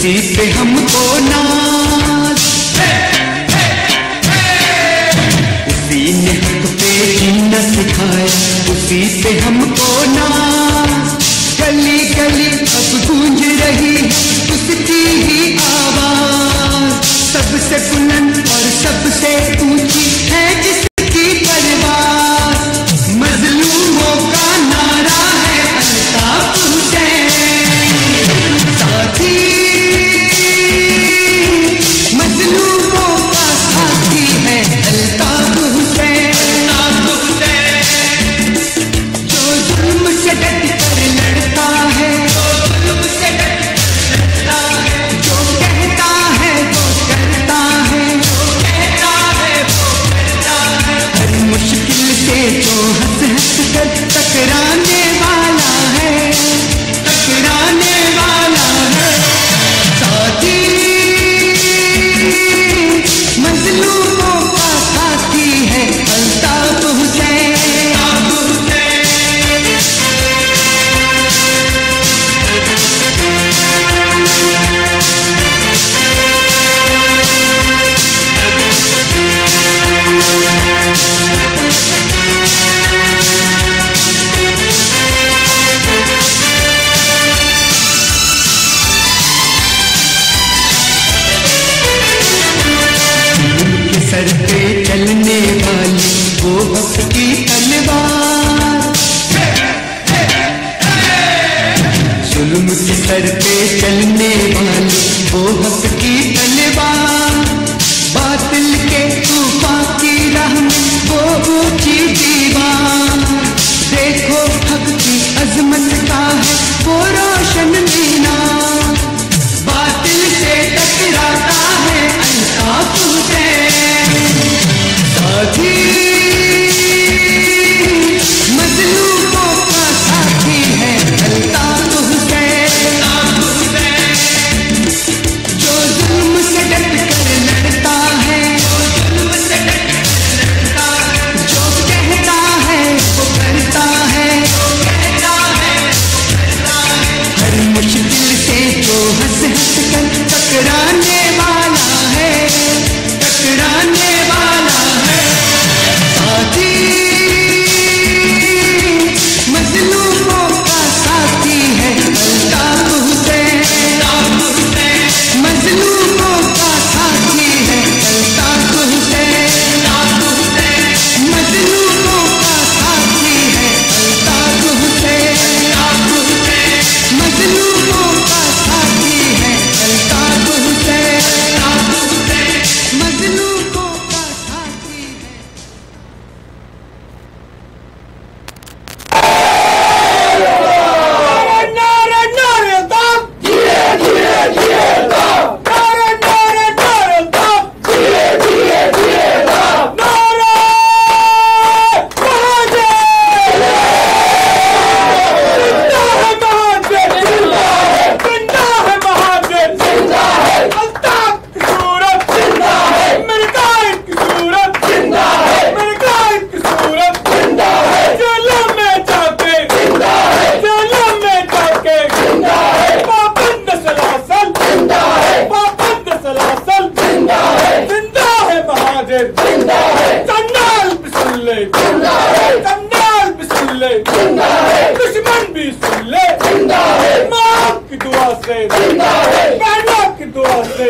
उसी पे हमको नाज, उसी ने हक पे जीना सिखाया, उसी पे हमको नाज। गली गली अब गूंज रही उसकी ही आवाज, सबसे बुलंद और सबसे ऊंची है जिसकी परवाज़। मजलूमों का नारा है अल्ताफ हुसैन, साथी मजलूमों का साथी है अल्ताफ हुसैन। जो जुल्म से डट कर लड़ता है, जो कहता है वो करता है, हर मुश्किल से जो हंस हंस कर टकराने वाला है, टकराने वाला है। साथी मजलूमों का साथी है अल्ताफ हुसैन। सर पे चलने वाली वो हक की तलवार, जुल्म के सर पे चलने वाली वो हक की तलवार। बातिल के तूफान की राह में वो ऊंची दीवार, देखो हक की अजमत का है वो रोशन मीनार। बातिल से टकराता है अल्ताफ हुसैन, साथी मजलूमों का साथी है अल्ताफ हुसैन। जो जुल्म से डट कर लड़ता है, जो कहता है वो करता है, हर मुश्किल से जो हंस हंस कर टकराने वाला है, टकराने वाला है। साथी मजलूमों का साथी है अल्ताफ हुसैन, मजलूमों का साथी है अल्ताफ हुसैन, मजलूमों का साथी है अल्ताफ हुसैन, मजलूमों का साथी है अल्ताफ हुसैन, मजलूमों का साथी है। दुश्मन भी सुन ले, माँ की दुआ से, बहनों की दुआ से,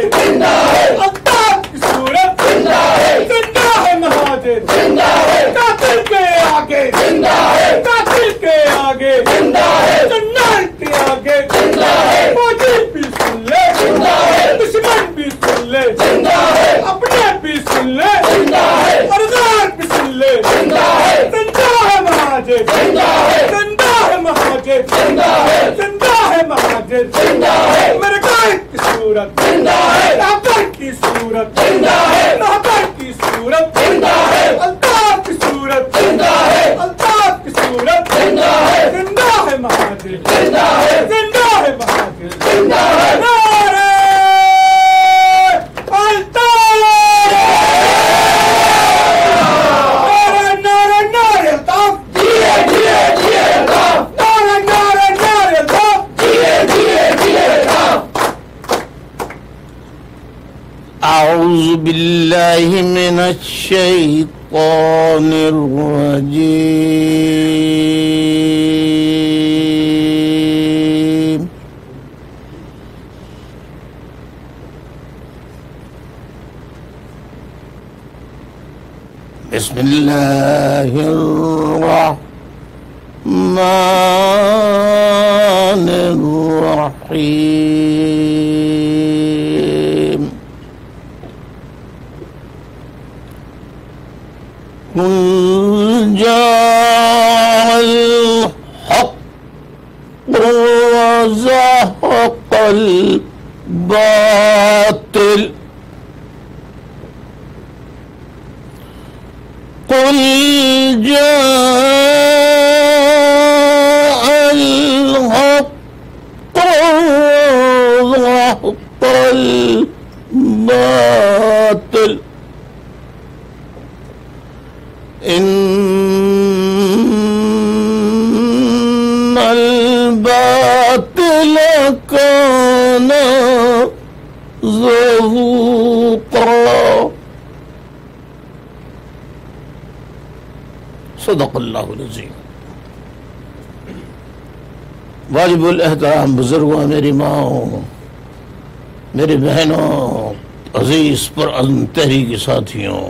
अल्ताफ की सूरत जिंदा है महाजिर, कातिल के आगे, कातिल के आगे, जन्नत के आगे, फौजी भी सुन ले, दुश्मन भी सुन ले, अपने भी सुन ले, अरदार भी सुन ले। जिंदा है महाजिर, जिंदा है महाजिर, जिंदा है महाजिर, मेरे कायद की सूरत, नाबर की सूरत, नाबर की सूरत, अल्ताफ की सूरत, अल्ताफ की सूरत, जिंदा है महाजिर, जिंदा है महाजिर, नारे अल्ताफ। औज़ु बिल्लाहि मिनश शैतानिर रजीम। बिस्मिल्लाहिर रहमानिर रहीम। कुल जाअल हक़्क़ु व ज़हक़ल बातिल। कुल जाअल हक़्क़ु व ज़हक़ल बातिल। इन्नल बातिल कान ज़हूक़ा। सदक़ल्लाहुल अज़ीम। वाजिबुल एहतराम बुजुर्गों, मेरी माओ, मेरी बहनों, अजीज पर तहरीकी साथियों,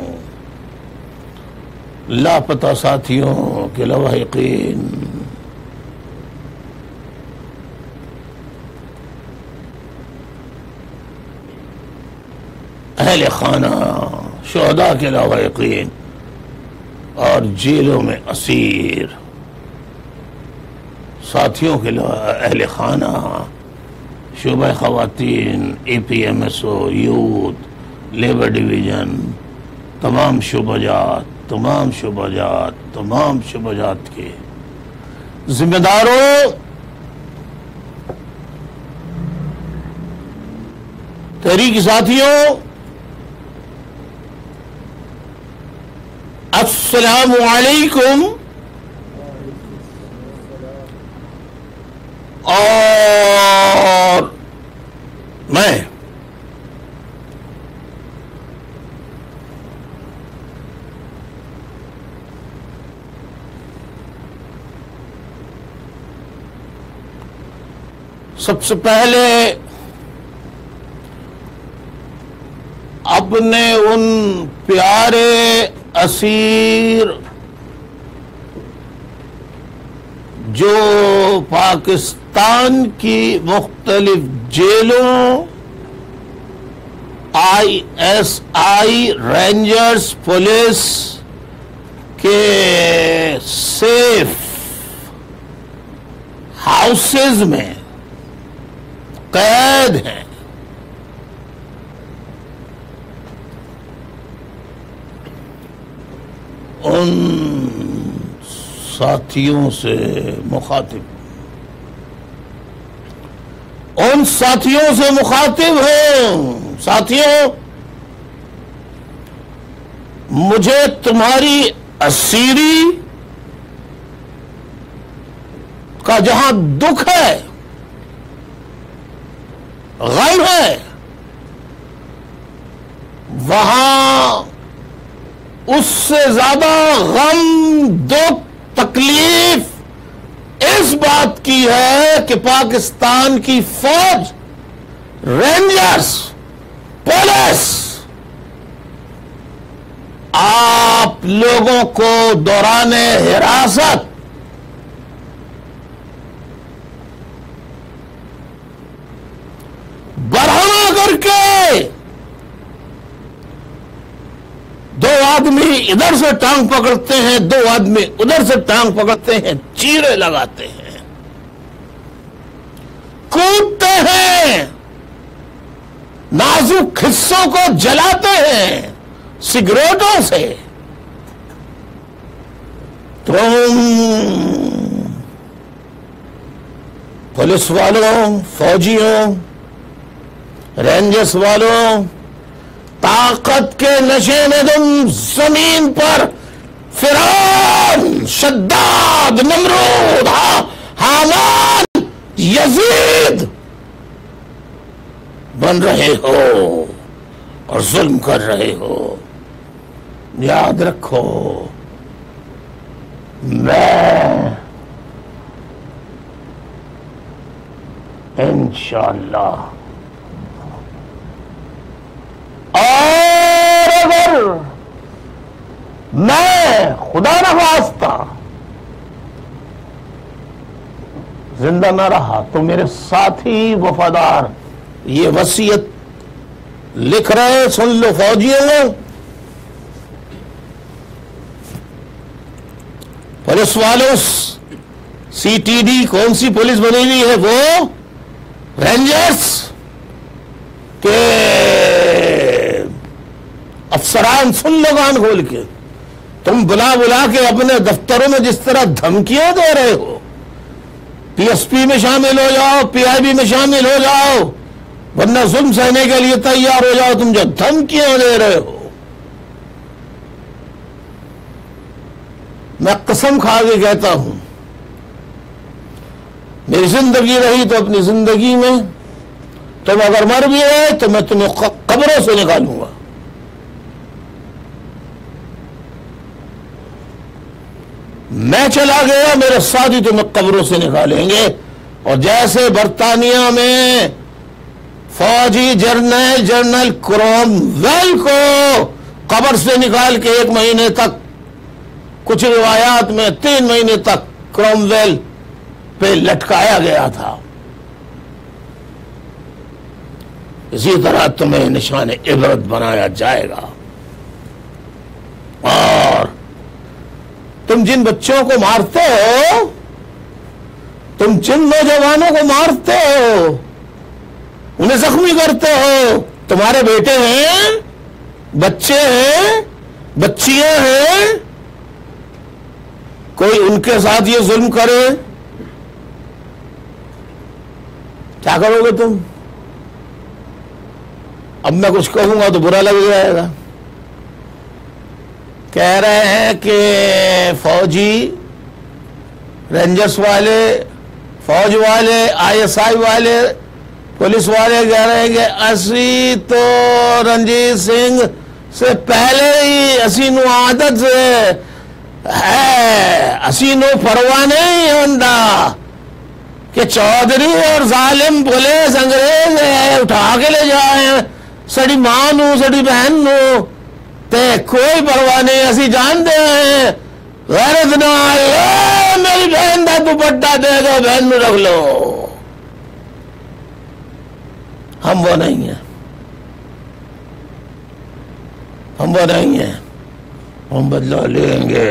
लापता साथियों के लवाहिकीन, अहले खाना, शुहदा के लवाहिकीन और जेलों में असीर साथियों के अहले खाना, शोबा ख़वातीन, APMSO, यूथ, लेबर डिवीज़न, तमाम शुबजात के जिम्मेदारों, तहरीकी साथियों, अस्सलामु अलैकुम। और मैं सबसे पहले अपने उन प्यारे असीर जो पाकिस्तान की मुख्तलिफ जेलों, ISI, रेंजर्स, पुलिस के सेफ हाउसेज में कैद हैं, उन साथियों से मुखातिब हूं। साथियों, मुझे तुम्हारी असीरी का जहां दुख है, गम है, वहां उससे ज्यादा गम, दुख, तकलीफ इस बात की है कि पाकिस्तान की फौज, रेंजर्स, पुलिस आप लोगों को दौराने हिरासत बरहमा करके, दो आदमी इधर से टांग पकड़ते हैं, दो आदमी उधर से टांग पकड़ते हैं, चीरे लगाते हैं, कूदते हैं, नाजुक हिस्सों को जलाते हैं सिगरेटों से। तुम पुलिस वालों, फौजियों, रेंजर्स वालों, ताकत के नशे में तुम जमीन पर फिरौन, शद्दाद, नमरूद, हामान, यजीद बन रहे हो और जुल्म कर रहे हो। याद रखो, मैं इंशाअल्लाह, और अगर मैं खुदा न खास्ता जिंदा ना रहा तो मेरे साथी वफादार ये वसीयत लिख रहे, सुन लो फौजियों, पुलिस वालों, सीटीडी कौन सी पुलिस बनी हुई है, वो रेंजर्स के अफसरान, सुन लो कान खोल के, तुम बुला बुला के अपने दफ्तरों में जिस तरह धमकियां दे रहे हो, पीएसपी में शामिल हो जाओ, पीआईबी में शामिल हो जाओ, वरना जुल्म सहने के लिए तैयार हो जाओ, तुम जो धमकियां दे रहे हो, मैं कसम खा के कहता हूं, मेरी जिंदगी रही तो अपनी जिंदगी में तुम अगर मर भी गए तो मैं तुम्हें कब्रों से निकालूंगा। मैं चला गया, मेरे साथी तुम्हें कब्रों से निकालेंगे। और जैसे बर्तानिया में फौजी जनरल क्रॉमवेल को कब्र से निकाल के 1 महीने तक, कुछ रिवायात में 3 महीने तक क्रॉमवेल पे लटकाया गया था, इसी तरह तुम्हें निशान इबरत बनाया जाएगा। और तुम जिन बच्चों को मारते हो, तुम जिन नौजवानों को मारते हो, उन्हें जख्मी करते हो, तुम्हारे बेटे हैं, बच्चे हैं, बच्चियां हैं, कोई उनके साथ ये जुल्म करे, क्या करोगे तुम? अब मैं कुछ कहूंगा तो बुरा लग जाएगा। कह रहे हैं कि फौजी, रेंजर्स वाले, फौज वाले, आईएसआई वाले, पुलिस वाले कह रहे हैं कि असी तो रणजीत सिंह से पहले ही असीनो आदत है, असीनो परवाह नहीं होता कि चौधरी और जालिम पुलिस अंग्रेज है, उठा के ले जाए, सड़ी मां नू, सड़ी बहन नू, ते कोई परवाह नहीं, असी जानते हैं गैरत ना आए, मेरी बहन का दुपट्टा दे दो, बहन में रख लो। हम वो नहीं है, हम वो नहीं है, हम बदला लेंगे।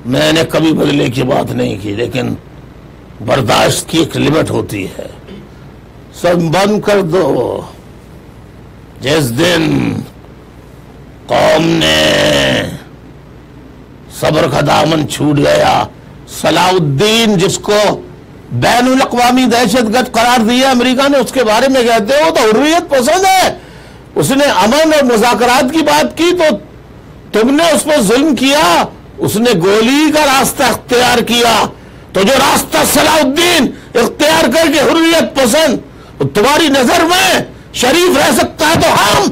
मैंने कभी बदले की बात नहीं की, लेकिन बर्दाश्त की एक लिमिट होती है। सब बंद कर दो। जिस दिन कौम ने सब्र का दामन छूट गया, सलाउद्दीन जिसको बैनुल अक़वामी दहशतगर्द करार दिया अमेरिका ने, उसके बारे में कहते हो तो हुर्रियत पसंद है, उसने अमन और मुज़ाकरात की बात की तो तुमने उस पर जुल्म किया, उसने गोली का रास्ता इख्तियार किया, तो जो रास्ता सलाउद्दीन इख्तियार करके हुर्रियत पसंद तुम्हारी नजर में शरीफ रह सकता है, तो हम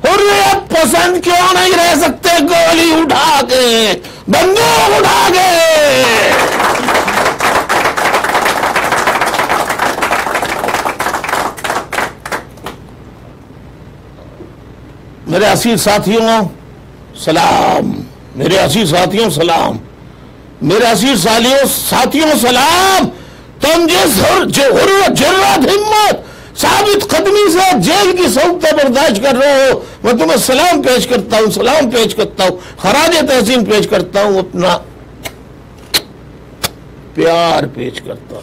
हुर्रियत पसंद क्यों नहीं रह सकते? गोली उठा के, बंदूक उठा के। मेरे असीज साथियों सलाम, मेरे असीज साथियों सलाम, मेरे असीज साथियों सलाम। तुम जिस जुर्रत, हिम्मत, साबित कदमी से जेल की सौतें बर्दाश्त कर रहे हो, मैं तुम्हें सलाम पेश करता हूं, सलाम पेश करता हूं, खराज तहसीन पेश करता हूं, अपना प्यार पेश करता हूं।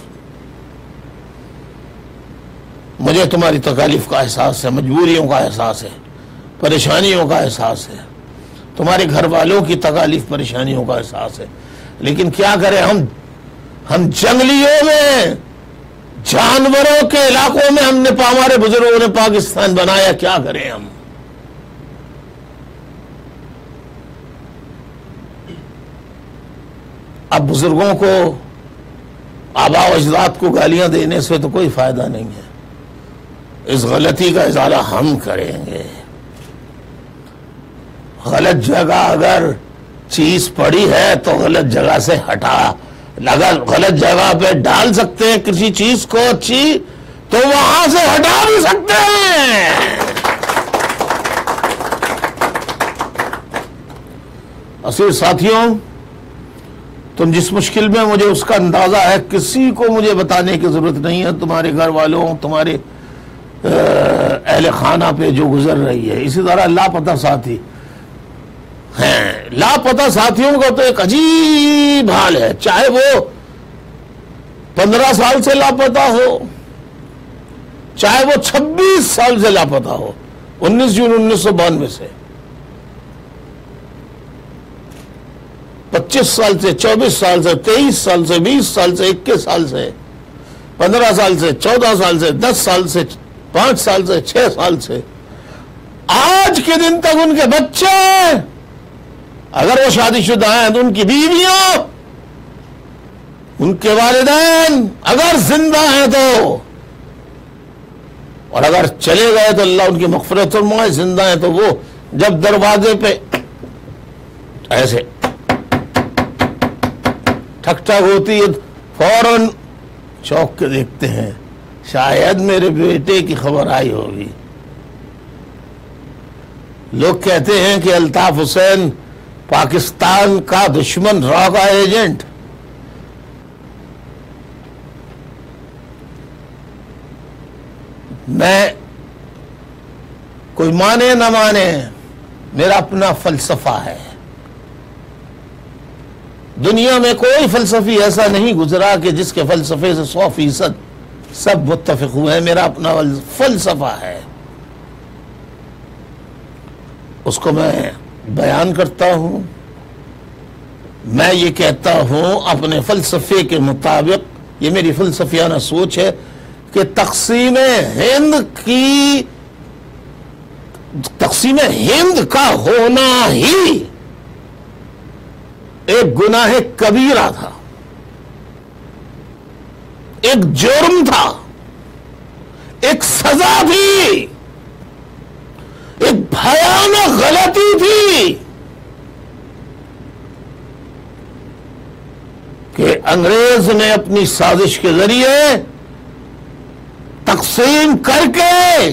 मुझे तुम्हारी तकालीफ का एहसास है, मजबूरियों का एहसास है, परेशानियों का एहसास है, तुम्हारे घर वालों की तकालीफ परेशानियों का एहसास है, लेकिन क्या करें हम जंगलियों में, जानवरों के इलाकों में हमने हमारे बुजुर्गों ने पाकिस्तान बनाया, क्या करें हम? अब बुजुर्गों को, आबा अजदाद को गालियां देने से तो कोई फायदा नहीं है। इस गलती का इजाला हम करेंगे। गलत जगह अगर चीज पड़ी है तो गलत जगह से हटा, अगर गलत जगह पे डाल सकते हैं किसी चीज को अच्छी, तो वहां से हटा भी सकते हैं। असीर साथियों, तुम जिस मुश्किल में, मुझे उसका अंदाजा है, किसी को मुझे बताने की जरूरत नहीं है। तुम्हारे घर वालों, तुम्हारे अहले खाना पे जो गुजर रही है, इसी तरह लापता साथी हैं। लापता साथियों का तो एक अजीब हाल है, चाहे वो 15 साल से लापता हो, चाहे वो 26 साल से लापता हो, 19 जून 1992 से, 25 साल से, 24 साल से, 23 साल से, 20 साल से, 21 साल से, 15 साल से, 14 साल से, 10 साल से, 5 साल से, 6 साल से, आज के दिन तक उनके बच्चे, अगर वो शादीशुदा हैं तो उनकी बीवियां, उनके वालिदैन अगर जिंदा हैं तो, और अगर चले गए तो अल्लाह उनकी मग़फ़िरत फरमाए, जिंदा हैं तो वो जब दरवाजे पे ऐसे ठक ठक होती है, फौरन चौंक के देखते हैं, शायद मेरे बेटे की खबर आई होगी। लोग कहते हैं कि अल्ताफ हुसैन पाकिस्तान का दुश्मन, रॉ का एजेंट। मैं, कोई माने न माने, मेरा अपना फलसफा है। दुनिया में कोई फलसफी ऐसा नहीं गुजरा कि जिसके फलसफे से 100% सब मुत्तफिक हुए हैं। मेरा अपना फलसफा है, उसको मैं बयान करता हूं। मैं ये कहता हूं अपने फलसफे के मुताबिक, ये मेरी फलसफियाना सोच है कि तक़सीम हिंद का होना ही एक गुनाह कबीरा था, एक जुर्म था, एक सजा थी, एक भयानक गलती थी कि अंग्रेज ने अपनी साजिश के जरिए तकसीम करके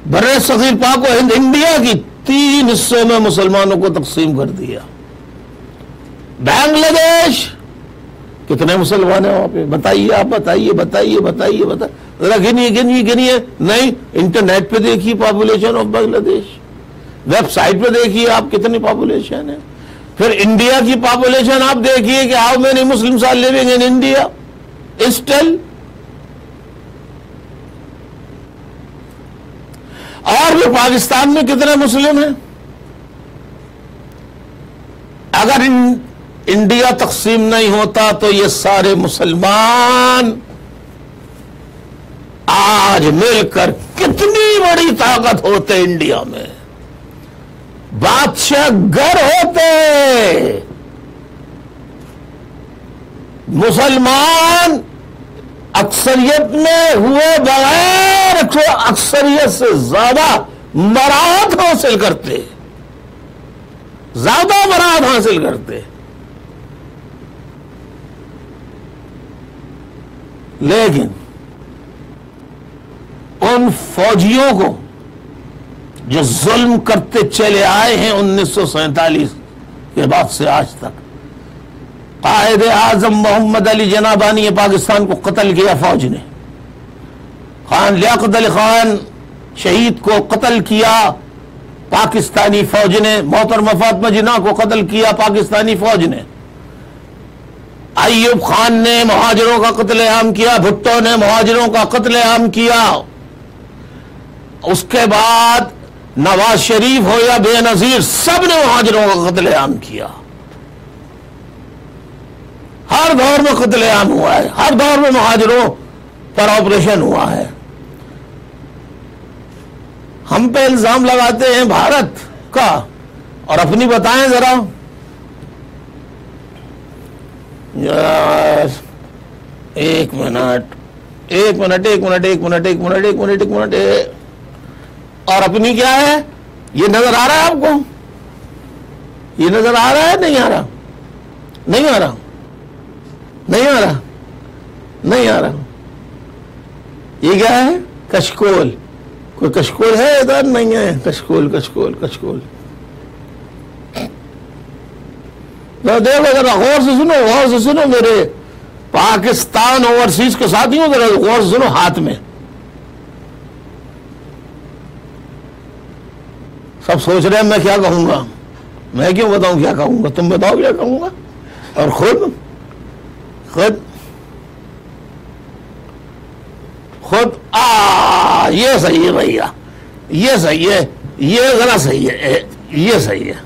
बर्रे सगीर पाक व हिंद इंडिया की 3 हिस्सों में मुसलमानों को तकसीम कर दिया। बांग्लादेश, कितने मुसलमान हैं वहां पे? बताइए, आप बताइए बताइए बताइए बताइए, जरा गिनिए गिनिए गिनिए। नहीं, इंटरनेट पे देखिए पॉपुलेशन ऑफ बांग्लादेश, वेबसाइट पे देखिए आप कितनी पॉपुलेशन है। फिर इंडिया की पॉपुलेशन आप देखिए कि how many Muslims are living in India still. और भी पाकिस्तान में कितने मुस्लिम हैं? अगर इंडिया तकसीम नहीं होता तो ये सारे मुसलमान आज मिलकर कितनी बड़ी ताकत होते इंडिया में, बादशाह घर होते। मुसलमान अक्सरियत में हुए बगैर अक्सरियत से ज्यादा बरात हासिल करते, ज्यादा बरात हासिल करते। लेकिन उन फौजियों को जो जुल्म करते चले आए हैं 1947 के बाद से आज तक, कायदे आजम मोहम्मद अली जनाबानी पाकिस्तान को कत्ल किया फौज ने, खान लियाकत अली खान शहीद को कत्ल किया पाकिस्तानी फौज ने, मोहतरमा फातिमा जिन्ना को कत्ल किया पाकिस्तानी फौज ने, अय्यूब खान ने मुहाजिरों का कत्लेआम किया, भुट्टो ने मुहाजिरों का कत्लेआम किया। उसके बाद नवाज शरीफ हो या बेनजीर, सब ने मुहाजिरों का कत्लेआम किया। हर दौर में कत्लेआम हुआ है, हर दौर में मुहाजिरों पर ऑपरेशन हुआ है। हम पे इल्जाम लगाते हैं भारत का, और अपनी बताएं जरा। यार एक मिनट, एक मिनट एक मिनट एक मिनट एक मिनट एक मिनट एक मिनट और अपनी क्या है? ये नजर आ रहा है आपको? ये नजर आ रहा है? नहीं आ रहा? नहीं आ रहा? नहीं आ रहा? नहीं आ रहा? ये क्या है? कशकोल। कोई कशकोल है इधर? नहीं है। कशकोल कशकोल कशकोल। देखो जरा गौर से सुनो, गौर से सुनो मेरे पाकिस्तान ओवरसीज के साथियों, जरा गौर से सुनो हाथ में। सब सोच रहे हैं मैं क्या कहूंगा। मैं क्यों बताऊं क्या कहूंगा? तुम बताओ क्या कहूंगा। और खुद खुद खुद ये सही है भैया, ये सही है, ये जरा सही है, ये सही है।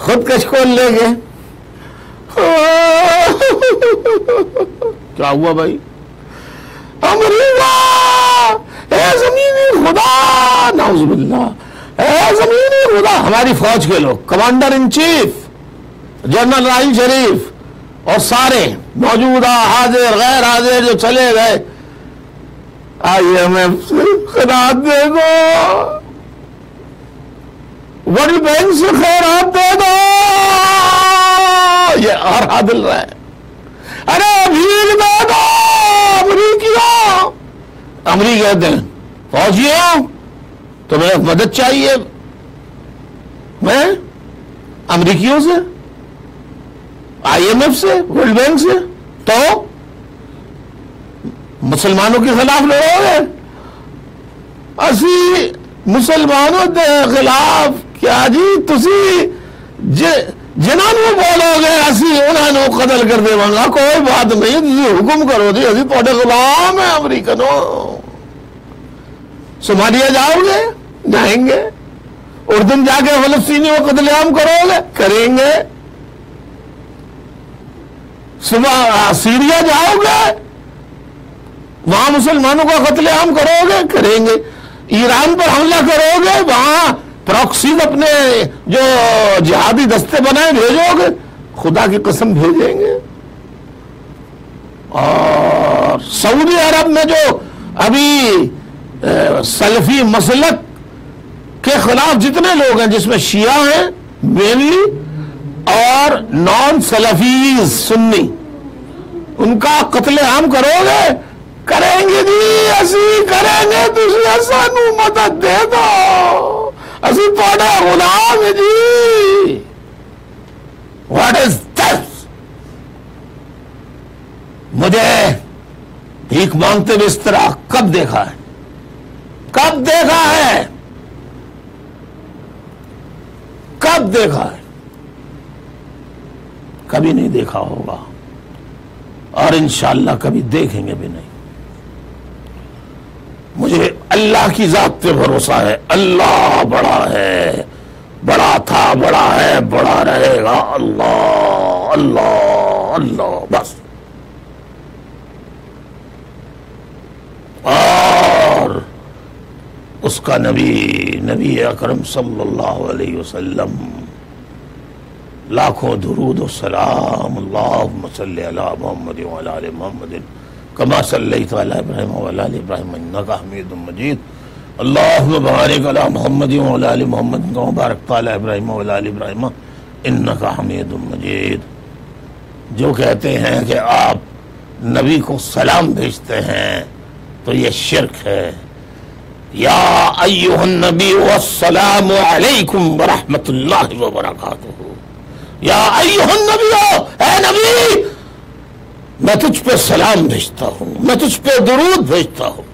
खुद कशकोल लेंगे। क्या हुआ भाई? अमरीका ए ज़मीनी खुदा, नाउज़ुबिल्लाह, ए ज़मीनी खुदा। हमारी फौज के लोग, commander in chief general Raheel Sharif और सारे मौजूदा हाजिर गैर हाजिर जो चले गए, IMF से खैरात दे दो, वर्ल्ड बैंक से खैरात दे दो, ये हर हादिल रहा है। अरे भीड़ दे दो अमरीकियों। अमरीकी कहते हैं फौजियों तुम्हें मदद चाहिए, मैं अमरीकियों से, IMF से, वर्ल्ड बैंक से, तो मुसलमानों के खिलाफ लड़ोगे? असी मुसलमानों के खिलाफ क्या जी? तुसी जिन्होंने बोलोगे असी उन्होंने कतल कर देवांगा, कोई बात नहीं, तुसी हुक्म करो जी, असी थोड़े गुलाम है अमरीकनों। सोमालिया जाओगे? जाएंगे। उर्दन जाके फलस्तीनियों को कत्लेआम करोगे? करेंगे। सुबह सीरिया जाओगे? वहां मुसलमानों का कत्लेआम करोगे? करेंगे। ईरान पर हमला करोगे? वहां प्रॉक्सीज अपने जो जिहादी दस्ते बनाए भेजोगे? खुदा की कसम भेजेंगे। और सऊदी अरब में जो अभी सलफी मसलक के खिलाफ जितने लोग हैं, जिसमें शिया हैं मेनली और नॉन सलफीज सुन्नी, उनका कत्लेआम करोगे? करेंगे जी, असी करेंगे। तुझे सानू मदद दे दो, असी थोड़े गुलाम है जी। What is this? मुझे भीख मांगते हुए इस तरह कब देखा है? कब देखा है? कब देखा है? कभी नहीं देखा होगा और इंशाअल्लाह कभी देखेंगे भी नहीं। मुझे अल्लाह की जात पे भरोसा है। अल्लाह बड़ा है, बड़ा था, बड़ा है, बड़ा रहेगा। अल्लाह अल्लाह अल्लाह, बस। और उसका नबी अकरम सल्लल्लाहु अलैहि वसल्लम लाखों दुरूद व सलाम, अल्लाहुम्मा सल्लि अला मुहम्मद व अला आलि मुहम्मद कमा सल्लैता अला इब्राहीम व अला आलि इब्राहीम इन्नका हमीदुम मजीद। अल्लाहुम्मा बारिक अला मुहम्मद व अला आलि मुहम्मद कमा बारकता अला इब्राहीम व अला आलि इब्राहीम इन्नका हमीदुम मजीद। जो कहते हैं कि आप नबी को सलाम भेजते हैं तो ये शिर्क है। या अय्युहन नबी वस्सलामु अलैकुम व रहमतुल्लाहि व बरकातुहू। या अय्युहन नबी, ऐ नबी, मैं तुझ पे सलाम भेजता हूं, मैं तुझ पे दुरूद भेजता हूं।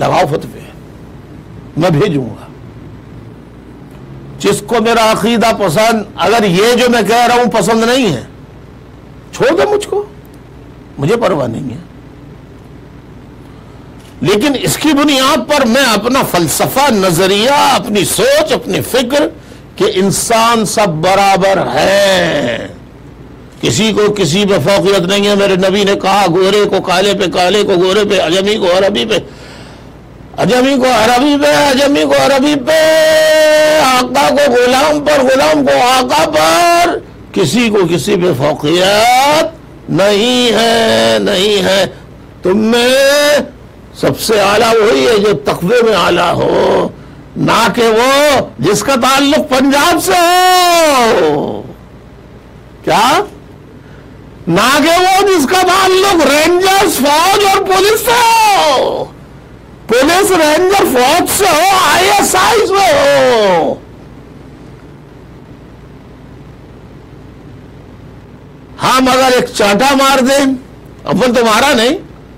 लगाओ फतवे, मैं भेजूंगा। जिसको मेरा अकीदा पसंद, अगर ये जो मैं कह रहा हूं पसंद नहीं है, छोड़ दे मुझको, मुझे परवाह नहीं है। लेकिन इसकी बुनियाद पर मैं अपना फलसफा, नजरिया, अपनी सोच, अपनी फिक्र कि इंसान सब बराबर है, किसी को किसी पे फौकियत नहीं है। मेरे नबी ने कहा गोरे को काले पे, काले को गोरे पे, अजमी को अरबी पे, अजमी को अरबी पे, अजमी को अरबी पे, आका को गुलाम पर, गुलाम को आका पर, किसी को किसी पे फौकियत नहीं है, नहीं है। तुम में सबसे आला वही है जो तकवे में आला हो, ना कि वो जिसका ताल्लुक पंजाब से हो। क्या? ना कि वो जिसका ताल्लुक रेंजर्स, फौज और पुलिस से हो, पुलिस, रेंजर, फौज से हो, ISI से हो। हम अगर एक चांटा मार दें, अपन तो मारा नहीं,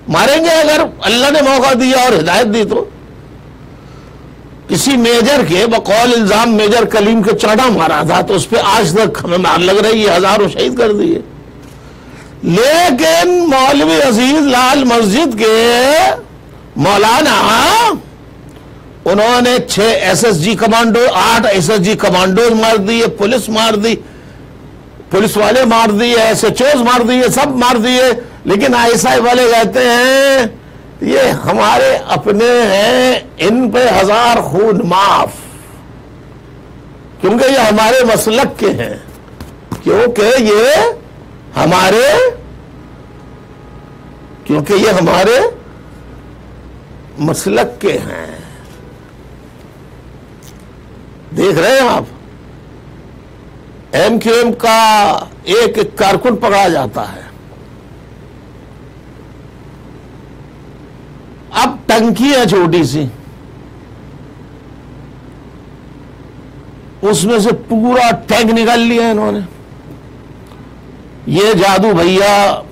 मारेंगे अगर अल्लाह ने मौका दिया और हिदायत दी तो। किसी मेजर के बकौल इल्जाम मेजर कलीम के चांटा मारा था तो उस पर आज तक हमें मार लग रही है, हजारों शहीद कर दिए। लेकिन मौलवी अजीज लाल मस्जिद के मौलाना, उन्होंने 6 SSG कमांडो, 8 SSG कमांडो मार दिए, पुलिस मार दी, पुलिस वाले मार दिए, SHOs मार दिए, सब मार दिए। लेकिन ISI वाले कहते हैं ये हमारे अपने हैं, इन पे 1000 खून माफ, क्योंकि ये हमारे मसलक के हैं, क्योंकि ये हमारे मसलक के हैं। देख रहे हैं आप, MQM का एक कारकुन पकड़ा जाता है। अब टंकी है छोटी सी, उसमें से पूरा टैंक निकाल लिया इन्होंने। ये जादू भैया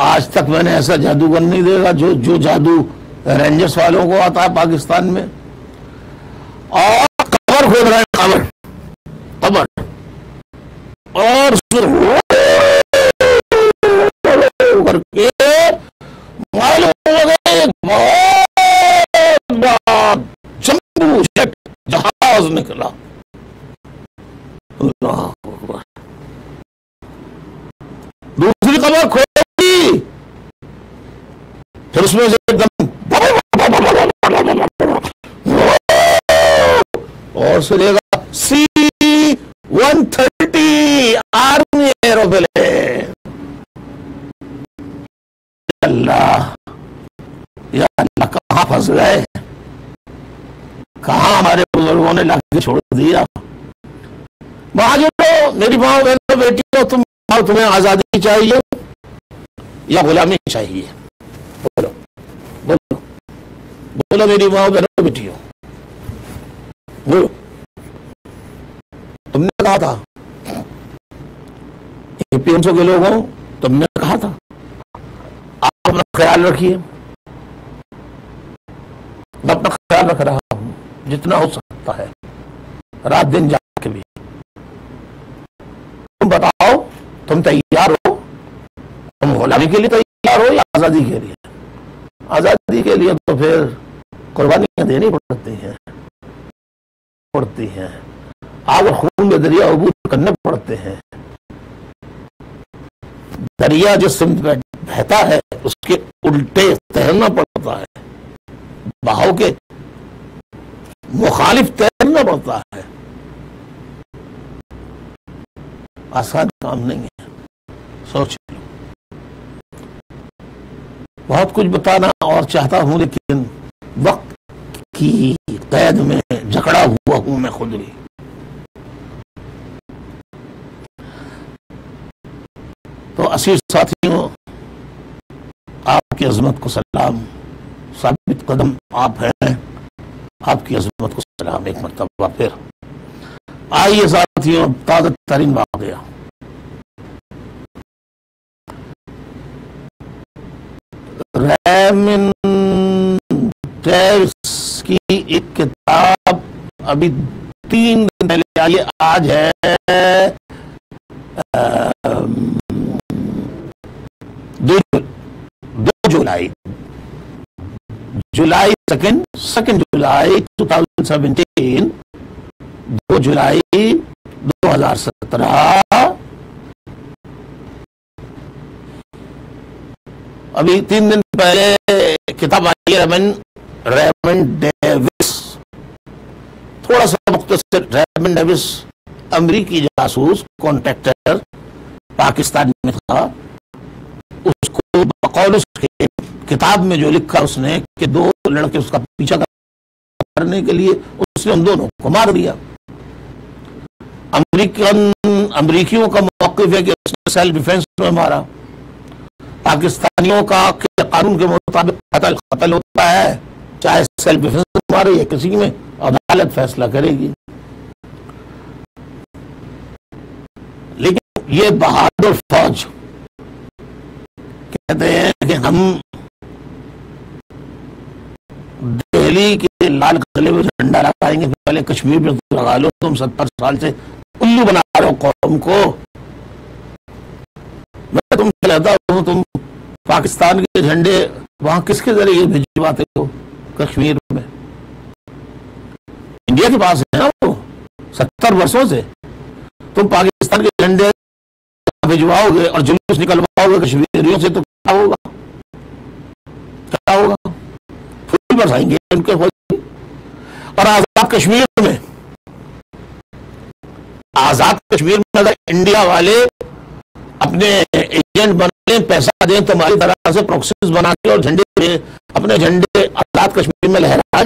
आज तक मैंने ऐसा जादूगर नहीं देखा जो जादू रेंजर्स वालों को आता है पाकिस्तान में। और कबर खोद रहे हैं, कबर, और करके मालूम जम्बू जेट जहाज निकला। दूसरी कबर खोली, फिर उसमें से एकदम और सुनेगा C-130 आर्मी एरोप्लेन। अल्लाह, या अल्लाह, कहां फंस गए, कहां हमारे बुजुर्गों ने लाके छोड़ दिया। महाजनों, मेरी माँ बहनों, बेटियों, तुम्हें आजादी चाहिए या गुलामी चाहिए? बोलो बोलो बोलो मेरी माँ बहनों, बेटियों, बोलो। तुमने कहा था, APMC के लोगों, तुमने कहा था आप अपना ख्याल रखिए। मैं अपना ख्याल रख रहा हूं जितना हो सकता है, रात दिन जाके भी। तुम बताओ, तुम तैयार हो? तुम गुलामी के लिए तैयार हो या आजादी के लिए? आजादी के लिए तो फिर कुर्बानियां देनी पड़ती हैं, आग और खून में दरिया अबूर करने पड़ते हैं। दरिया जिस सिमत में बहता है उसके उल्टे तैरना पड़ता है, बहाव के मुखालिफ तैरना पड़ता है। आसान काम नहीं है, सोच लो। बहुत कुछ बताना और चाहता हूं, लेकिन वक्त की कैद में जकड़ा हुआ हूं मैं खुद भी। तो असीज साथियों, आपकी अजमत को सलाम। साबित कदम आप हैं, आपकी अजमत को सलाम एक मरतबा फिर। आइए साथियों, ताज़ा तरीन वाक़या, रेमन डेविस की एक किताब अभी 3 दिन पहले आई, आज है 2 जुलाई, जुलाई 2 जुलाई 2017, 2 जुलाई 2017। अभी 3 दिन पहले किताब आई है रेमन डेविस। थोड़ा सा मुख्तसर, रेमन डेविस अमरीकी जासूस, कॉन्ट्रैक्टर, पाकिस्तान में था, उसको बकौल उसके किताब में जो लिखा उसने कि 2 लड़के उसका पीछा करने के लिए उसने उन दोनों को मार दिया। अमरीकियों का मौक़िफ़ है कि उसने सेल्फ डिफेंस में मारा। पाकिस्तानियों का कानून के मुताबिक कत्ल होता है, चाहे सेल्फ डिफेंस में मारे या किसी में, अदालत फैसला करेगी। लेकिन ये बहादुर फौज कहते हैं कि हम दिल्ली के लाल किले में झंडा लगाएंगे, पहले कश्मीर में लगा लो, तुम 70 साल से उल्लू बना रहे हो कौम को। मैं तुमसे कहता हूं, तुम पाकिस्तान के झंडे वहां किसके जरिए भिजवाते हो? कश्मीर में इंडिया के पास है ना वो, 70 वर्षों से। तुम पाकिस्तान के झंडे भिजवाओगे और जुलूस निकलवाओगे कश्मीरियों से, तो क्या होगा? क्या होगा? फूल बरसाएंगे उनके फौजी। और आजाद कश्मीर में, आजाद कश्मीर में अगर इंडिया वाले अपने एजेंट बना लें, पैसा दें, तुम्हारी तरह से प्रॉक्सीज बना के और झंडे अपने झंडे आजाद कश्मीर में लहराए,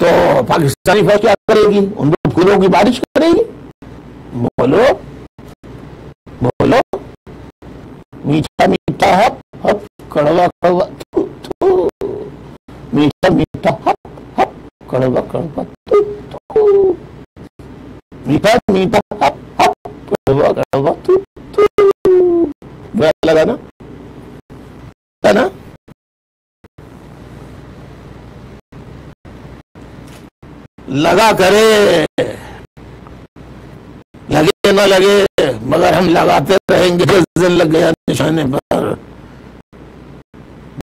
तो पाकिस्तानी फौज क्या करेगी? उन फूलों की बारिश करेगी। बोलो बोलो, मीठा मीठा हप हप, कड़वा कड़वा थू थू, मीठा मीठा हप हप, कड़वा कड़वा थू थू, मीठा मीठा हप हप, कड़वा कड़वा थू थू। लगा ना, है ना? लगा करे, लगे ना लगे, मगर हम लगाते रहेंगे। जिस दिन लग गया निशाने पर,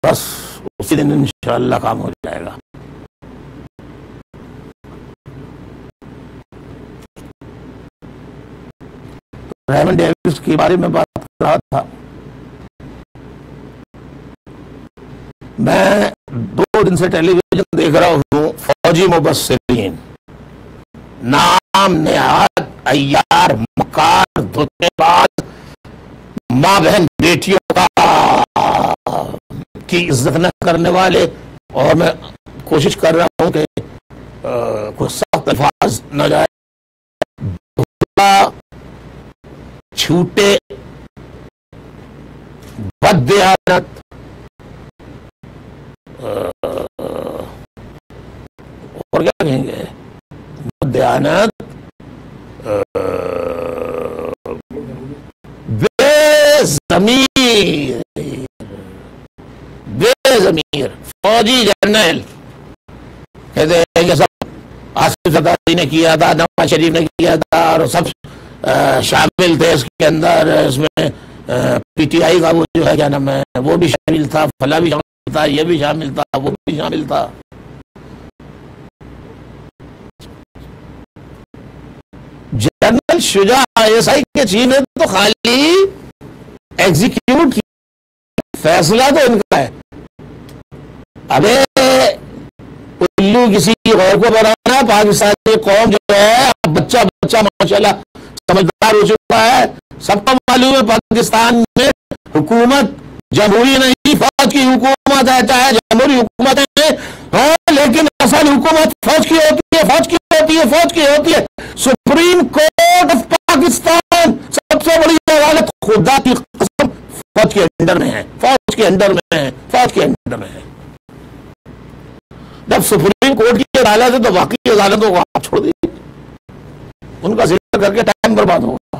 बस उसी दिन इंशाअल्लाह काम हो जाएगा। रेमंड डेविस के बारे में बात कर रहा था मैं। 2 दिन से टेलीविजन देख रहा हूं, फौजी मुबस्सिरीन, नाम नेहात, अय्यार, मकार, धोखेबाज, माँ बहन बेटियों का की इज्जत न करने वाले। और मैं कोशिश कर रहा हूं कि कोई सख्त अल्फाज न जाए, छूटे, बददियानत, और क्या कहेंगे, बददियानत, बेज़मीर, बेज़मीर फौजी जनरल कहते हैं ये सब आसिफ ज़रदारी ने किया था, नवाज शरीफ ने किया था, और सब शामिल थे इसके अंदर। इसमें पीटीआई का वो जो है क्या नाम है, वो भी शामिल था, फला भी शामिल था, ये भी शामिल था, वो भी शामिल था। जनरल शुजा आईएसआई के चीफ ने तो खाली एग्जीक्यूट किया, फैसला तो इनका है। अबे उल्लू किसी और को बनाना, पाकिस्तानी कौम जो है बच्चा बच्चा माशाल्लाह समझदार हो चुका है। सबको मालूम है पाकिस्तान में हुकूमत जमहूरी नहीं, फौज की हुकूमत है। चाहे जमहूरी हुकूमत है, हाँ, लेकिन असल हुकूमत फौज की होती है, फौज की होती है, फौज की होती है। सुप्रीम कोर्ट ऑफ पाकिस्तान सबसे बड़ी अदालत, खुदा की कसम, फौज के अंडर में है, फौज के अंडर में है, फौज के अंडर में है। जब सुप्रीम कोर्ट की अदालत है तो बाकी अदालतों को आप छोड़ दीजिए, उनका जिक्र करके टाइम बर्बाद होगा।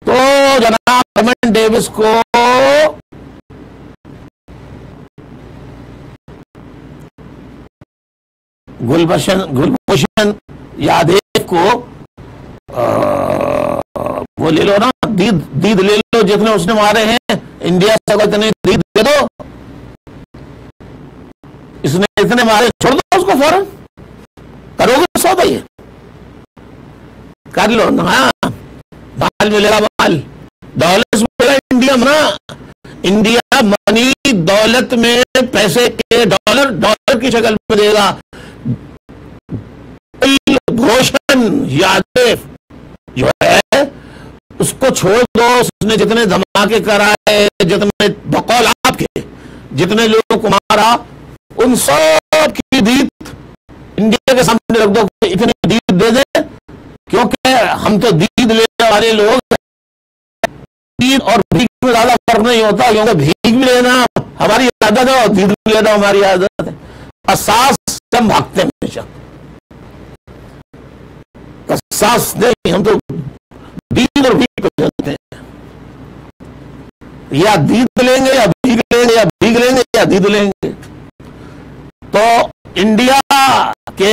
तो जनाब रेमंड डेविस को गुलभूषण यादव को वो ले लो ना, दीद ले लो, जितने उसने मारे हैं इंडिया से, इतने दीद दे दो। इसने इतने मारे, छोड़ दो उसको फौरन। करोगे सौदा, ये कर लो ना, माल मिलेगा, माल दौलत मिलेगा इंडिया में ना। इंडिया मनी दौलत में पैसे के डॉलर की शक्ल में देगा। घोषण यादव छोड़ दो, उसने जितने धमाके कराए, जितने बकौल आपके जितने लोगों को मारा, उन सब की दीद इंडिया के सामने रख दो कि इतनी दीद दे दे, क्योंकि हम तो दीद लेने वाले लोग, दीद और भीख में ज्यादा फर्क नहीं होता, क्योंकि भीख भी लेना हमारी आदत है और दीद भी लेना हमारी आदत है। कसास से हम भागते हैं हमेशा, कसास नहीं, हम तो दीद और भीख को जानते हैं। या दीद लेंगे या भीख लेंगे, या भीख लेंगे या दीद लेंगे। तो इंडिया के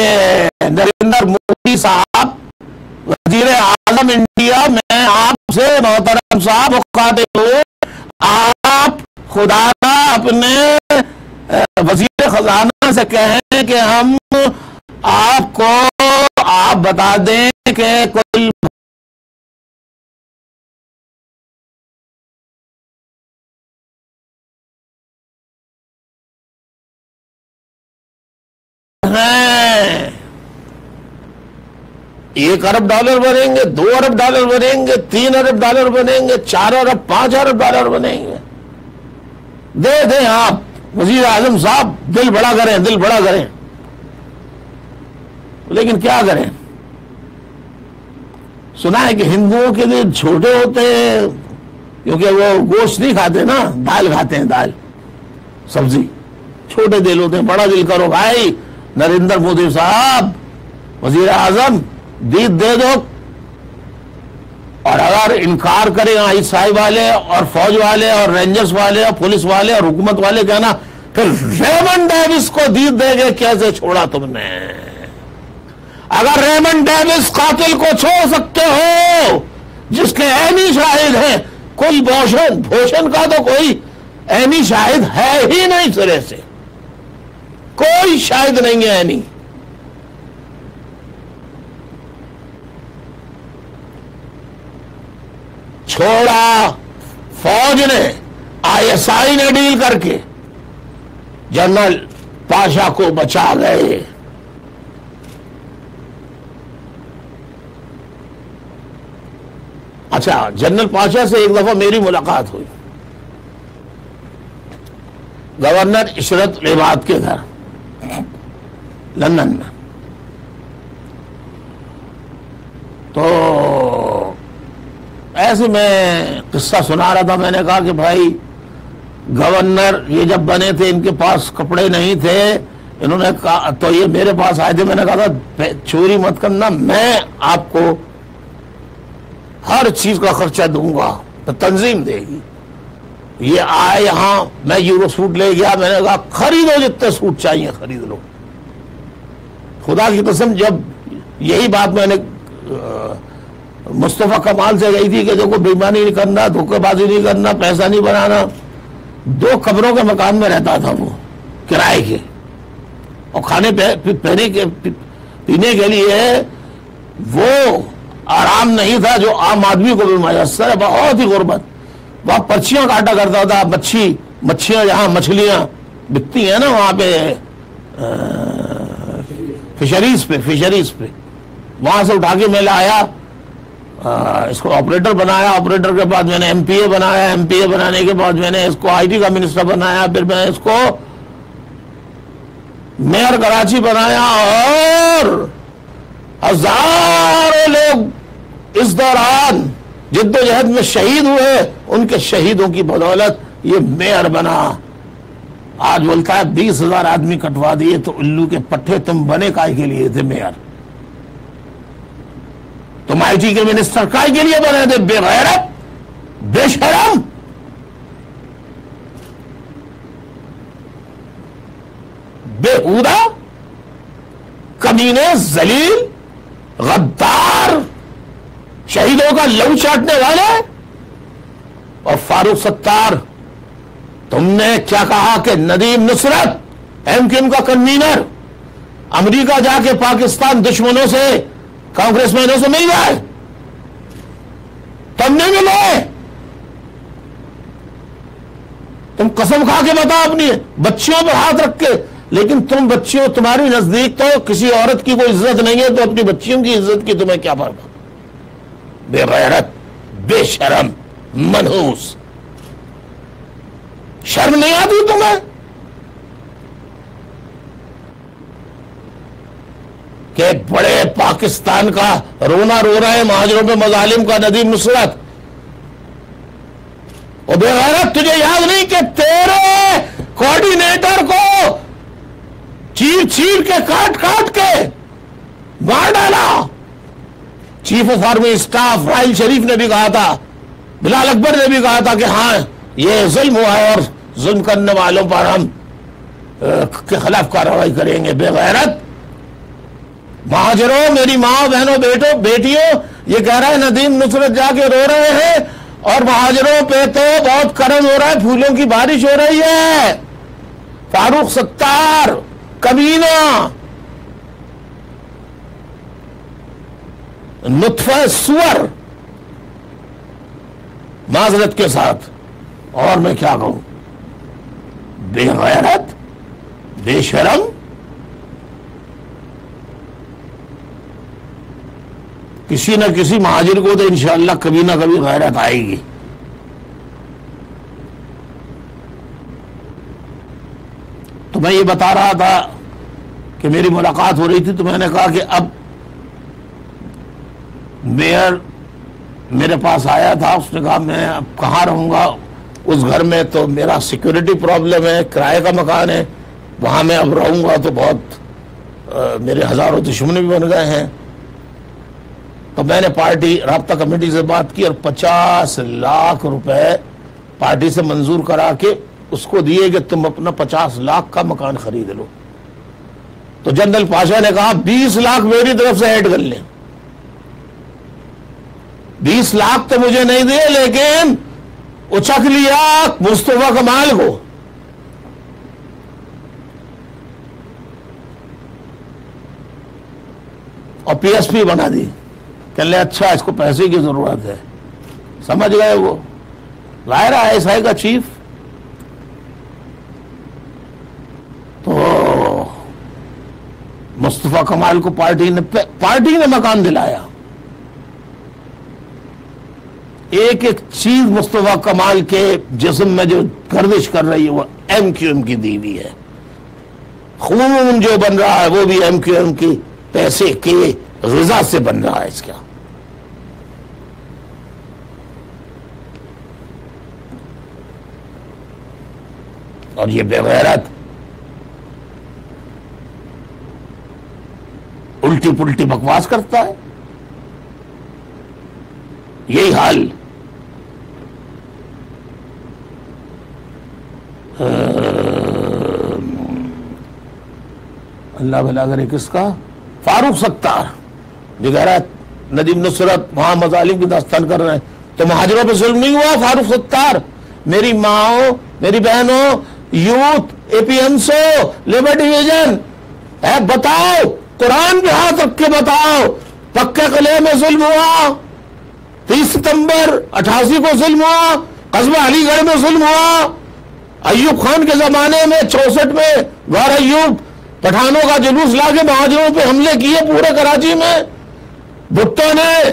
नरेंद्र मोदी साहब, वजीर आजम इंडिया, मैं आपसे मोहतरम साहब मुखातिब हूं, आप खुदा अपने वजीर खजाना से कहें कि हम आपको आप बता दें कि कोई हैं, 1 अरब डॉलर बनेंगे, 2 अरब डॉलर बनेंगे, 3 अरब डॉलर बनेंगे, 4 अरब 5 अरब डॉलर बनेंगे। दे दें आप वजीर आजम साहब, दिल बड़ा करें, दिल बड़ा करें, लेकिन क्या करें। सुना है कि हिंदुओं के लिए छोटे होते हैं, क्योंकि वो गोश्त नहीं खाते ना, दाल खाते हैं, दाल सब्जी, छोटे दिल होते हैं। बड़ा दिल करो भाई, नरेंद्र मोदी साहब वजीर आजम, दीद दे दो। और अगर इनकार करें आईएसआई वाले और फौज वाले और रेंजर्स वाले और पुलिस वाले और हुकूमत वाले, कहना फिर रेमंड डेविस को दीद देंगे, कैसे छोड़ा तुमने। अगर रेमंड डेविस कातिल को छोड़ सकते हो, जिसके ऐनी शाहिद है, कोई भूषण का तो कोई ऐनी शाहिद है ही नहीं, सिरे से कोई शाहिद नहीं है ऐनी। छोड़ा फौज ने, आईएसआई ने डील करके जनरल पाशा को बचा गए। अच्छा, जनरल पाशा से एक दफा मेरी मुलाकात हुई, गवर्नर इशरत लिबाद के घर लंदन में। तो ऐसे मैं किस्सा सुना रहा था, मैंने कहा कि भाई गवर्नर ये जब बने थे, इनके पास कपड़े नहीं थे, इन्होंने कहा, तो ये मेरे पास आए थे, मैंने कहा था चोरी मत करना, मैं आपको हर चीज का खर्चा दूंगा, तो तंजीम देगी। ये आए यहां, मैं यूरो सूट ले गया, मैंने कहा खरीदो जितने सूट चाहिए खरीद लो। खुदा की कसम, जब यही बात मैंने मुस्तफा कमाल से गई थी कि देखो बेईमानी नहीं करना, धोखेबाजी नहीं करना, पैसा नहीं बनाना। 2 कमरों के मकान में रहता था वो, किराए के, और खाने पीने के लिए वो आराम नहीं था जो आम आदमी को भी मयसर है, बहुत ही गुर्बत। वहां पर्चियां काटा करता था, मच्छियां जहां मछलियां बिकती हैं ना, वहां पे फिशरीज पे वहां से उठा के मैं लाया, इसको ऑपरेटर बनाया, ऑपरेटर के बाद मैंने एमपीए बनाया, एमपीए बनाने के बाद मैंने इसको आईटी का मिनिस्टर बनाया, फिर मैं इसको मेयर कराची बनाया, और हजारों लोग इस दौरान जिद्दोजहद में शहीद हुए, उनके शहीदों की बदौलत ये मेयर बना। आज बोलता है 20,000 आदमी कटवा दिए, तो उल्लू के पट्टे, तुम बने काय के लिए थे मेयर? तुम आईटी के मिनिस्टर काय के लिए बने थे? बेगैरत, बेशरम। बेहुदा, कमीने, जलील, गद्दार, शहीदों का लहू चाटने वाले। और फारूक सत्तार, तुमने क्या कहा कि नदीम नुसरत एमक्यूएम का कन्वीनर अमेरिका जाके पाकिस्तान दुश्मनों से, कांग्रेसमैनों से मिल जाए, तुमने मिले? तुम कसम खा के बताओ अपनी बच्चियों पर हाथ रख के, लेकिन तुम बच्चियों, तुम्हारी नजदीक तो किसी औरत की कोई इज्जत नहीं है, तो अपनी बच्चियों की इज्जत की तुम्हें क्या फर्क? बेगैरत, बेशरम मनहूस, शर्म नहीं आती तुम्हें कि बड़े पाकिस्तान का रोना रो रहा है महाजरों पे मजालिम का नदीम नुसरत। और बेगैरत, तुझे याद नहीं कि तेरे कोऑर्डिनेटर को चीर चीर के काट काट के मार डाला। Chief of army staff Raheel Sharif ने भी कहा था, बिलाल अकबर ने भी कहा था कि हाँ ये जुल्म हुआ है और जुल्म करने वालों पर हम के खिलाफ कार्रवाई करेंगे। बेगैरत महाजरों, मेरी माँ बहनों बेटों बेटियों, ये कह रहा है नदीम नुसरत जाके रो रहे हैं और महाजरों पे तो बहुत करम हो रहा है, फूलों की बारिश हो रही है। फारूक सत्तार कमीना, नुत्फा सुअर, माजरत के साथ, और मैं क्या कहूं, बेगैरत, बेशरम। किसी न किसी महाजिर को तो इंशाअल्लाह कभी ना कभी गैरत आएगी। तो मैं ये बता रहा था कि मेरी मुलाकात हो रही थी, तो मैंने कहा कि अब मेयर मेरे पास आया था, उसने कहा मैं अब कहाँ रहूंगा उस घर में, तो मेरा सिक्योरिटी प्रॉब्लम है, किराए का मकान है, वहां मैं अब रहूंगा तो बहुत मेरे हजारों दुश्मन भी बन गए हैं। तो मैंने पार्टी राब्ता कमेटी से बात की और 50 लाख रुपए पार्टी से मंजूर करा के उसको दिए कि तुम अपना 50 लाख का मकान खरीद लो। तो जनरल पाशा ने कहा 20 लाख मेरी तरफ से ऐड कर लें। 20 लाख तो मुझे नहीं दिए, लेकिन उचक लिया मुस्तफा कमाल को। और पीएसपी बना दी। कहने अच्छा इसको पैसे की जरूरत है, समझ गए वो, लाया आईएसआई का चीफ। तो मुस्तफा कमाल को पार्टी ने मकान दिलाया। एक एक चीज मुस्तफा कमाल के जिस्म में जो गर्दिश कर रही है वो एमक्यूएम की दी हुई है। खून जो बन रहा है वो भी एमक्यूएम की पैसे के ग़िज़ा से बन रहा है इसका। और ये बेगैरत उल्टी पुल्टी बकवास करता है। यही हाल अल्लाह भला करे किसका, फारूक सत्तार जो कह रहा है नदीम नुसरत वहां मजालिम की दास्तान कर रहे हैं। तो महाजरों पे जुल्म नहीं हुआ? फारूक सत्तार, मेरी माओ, मेरी बहनों, यूथ, एपीएमसो, लेबर डिवीजन है, बताओ, कुरान पे हाथ रख के बताओ, पक्के किले में जुल्म हुआ, 30 सितंबर 88 को जुल्म हुआ, कस्बा अलीगढ़ में जुल्म हुआ, अयूब खान के जमाने में 64 में गौर अयूब पठानों का जुलूस लाके महाजरों पे हमले किए पूरे कराची में। भुट्टो ने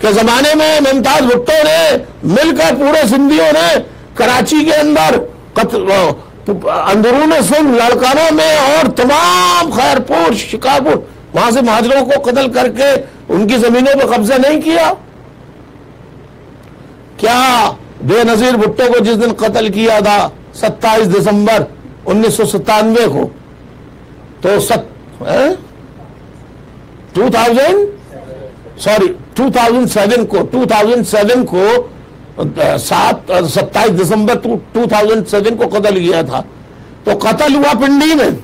के जमाने में मुमताज भुट्टो ने मिलकर पूरे सिंधियों ने कराची के अंदर अंदरून सिंध लड़कानों में और तमाम खैरपुर शिकारपुर वहां से महाजरों को कत्ल करके उनकी जमीनों पर कब्जा नहीं किया। क्या बेनजीर भुट्टो को जिस दिन कत्ल किया था 27 दिसंबर 1997 को, तो 2007 को 27 दिसंबर 2007 को कत्ल किया था। तो कत्ल हुआ पिंडी में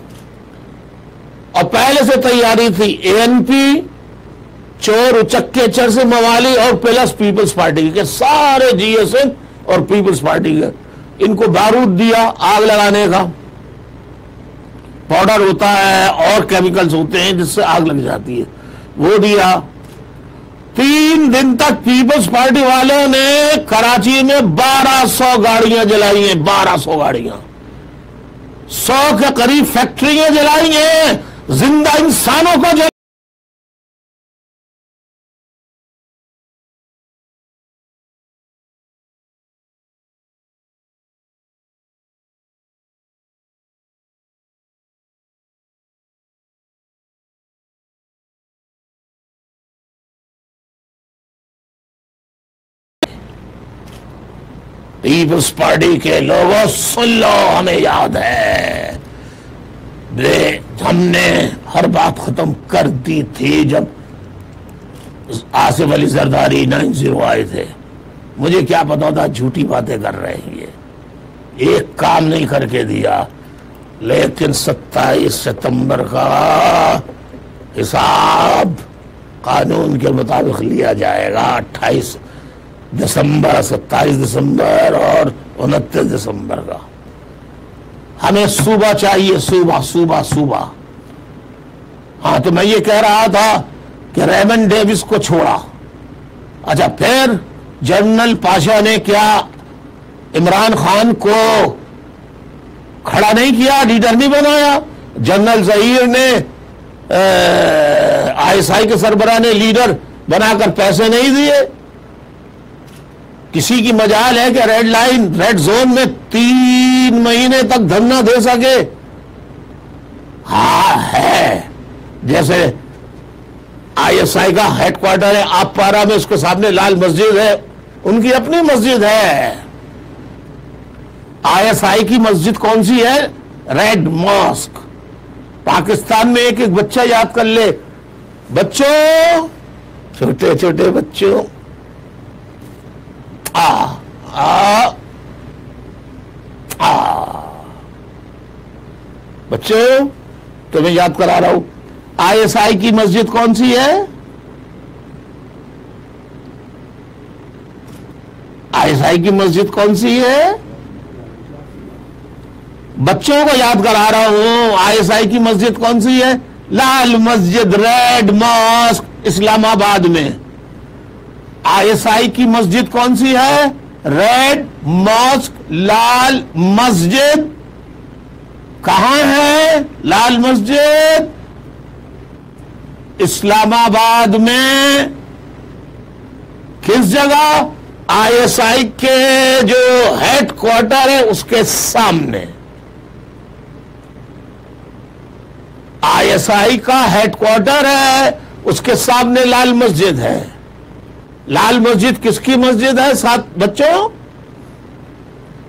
और पहले से तैयारी थी एएनपी, चोर उचक्के चर से मवाली और प्लस पीपल्स पार्टी के सारे जीएसएम और पीपल्स पार्टी के, इनको बारूद दिया आग लगाने का, पाउडर होता है और केमिकल्स होते हैं जिससे आग लग जाती है, वो दिया। 3 दिन तक पीपल्स पार्टी वालों ने कराची में 1200 गाड़ियां जलाई हैं, 1200 गाड़ियां, 100 के करीब फैक्ट्रियां जलाई हैं, जिंदा इंसानों को पीपल्स पार्टी के लोगों सुन लो, हमें याद है हमने हर बात खत्म कर दी थी जब आसिफ अली जरदारी 90 आए थे। मुझे क्या पता था झूठी बातें कर रहे हैं, ये एक काम नहीं करके दिया। लेकिन 27 सितंबर का हिसाब कानून के मुताबिक लिया जाएगा। 28 दिसंबर, 27 दिसंबर और 29 दिसंबर का। हमें सूबा चाहिए, सूबा सूबा सूबा। हाँ, तो मैं ये कह रहा था कि रेमन डेविस को छोड़ा। अच्छा, फिर जनरल पाशा ने क्या इमरान खान को खड़ा नहीं किया, लीडर नहीं बनाया? जनरल जहीर ने ISI के सरबराह ने लीडर बनाकर पैसे नहीं दिए? किसी की मजाल है कि रेड लाइन, रेड जोन में 3 महीने तक धरना दे सके? हाँ है। जैसे ISI का हेडक्वार्टर है आपपारा में, उसके सामने लाल मस्जिद है, उनकी अपनी मस्जिद है। ISI की मस्जिद कौन सी है? Red mask. पाकिस्तान में एक एक बच्चा याद कर ले, बच्चों, छोटे छोटे बच्चों, बच्चों, तुम्हें याद करा रहा हूं, ISI की मस्जिद कौन सी है? ISI की मस्जिद कौन सी है? बच्चों को याद करा रहा हूं, ISI की मस्जिद कौन सी है? लाल मस्जिद, रेड मॉस्क, इस्लामाबाद में। ISI की मस्जिद कौन सी है? रेड मॉस्क, लाल मस्जिद। कहां है लाल मस्जिद? इस्लामाबाद में। किस जगह? ISI के जो हेडक्वार्टर है उसके सामने। ISI का हेडक्वार्टर है, उसके सामने लाल मस्जिद है। लाल मस्जिद किसकी मस्जिद है? साथ बच्चों,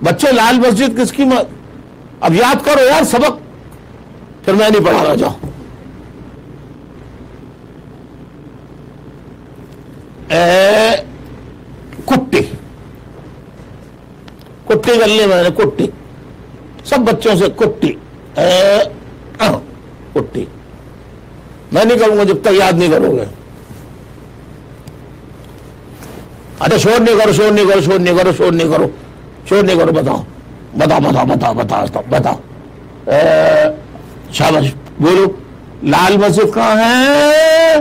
बच्चों, लाल मस्जिद किसकी अब याद करो यार सबक, फिर मैं नहीं पढ़ा रहा। जाओ। कुट्टी, कुट्टी कर ली मैंने, कुट्टी। सब बच्चों से कुट्टी, कुट्टी। मैं नहीं करूंगा जब तक याद नहीं करोगे। अच्छा, शोर नहीं करो, शोर नहीं करो, शोर नहीं करो, शोर नहीं करो, शोर नहीं करो। बताओ बताओ बताओ बताओ बताओ बताओ। शाबाश, बोलो। लाल मस्जिद कहां है?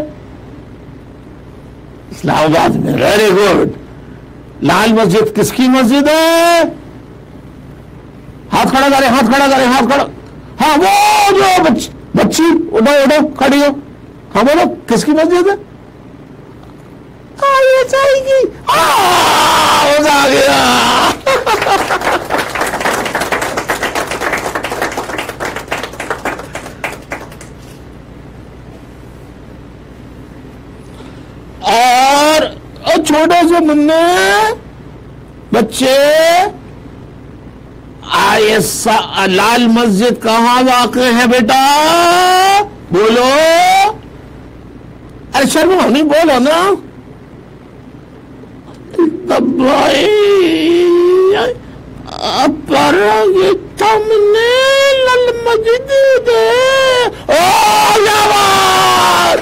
इस्लामाबाद में। Very good. लाल मस्जिद किसकी मस्जिद है? हाथ खड़ा करें, हाथ खड़ा करें, हाथ खड़ा। हाँ, वो जो बच्ची, उठो उठो, खड़ी हो। हाँ बोलो, किसकी मस्जिद है? ISI की। मजा आ गया। और छोटे से मुन्ने बच्चे, लाल मस्जिद कहां वाक़ है बेटा? बोलो। अरे शर्म नहीं, बोलो ना। भाई पर ये तुमने लाल मस्जिद दे। ओ यार,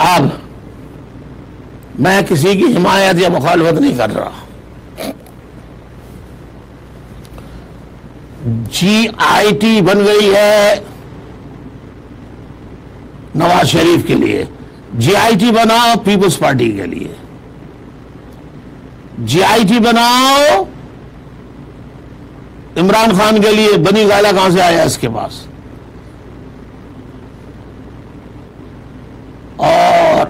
अब मैं किसी की हिमायत या मुखालफत नहीं कर रहा। GIT बन गई है नवाज शरीफ के लिए, GIT बनाओ पीपल्स पार्टी के लिए, GIT बनाओ इमरान खान के लिए। बनी गाला कहां से आया इसके पास? और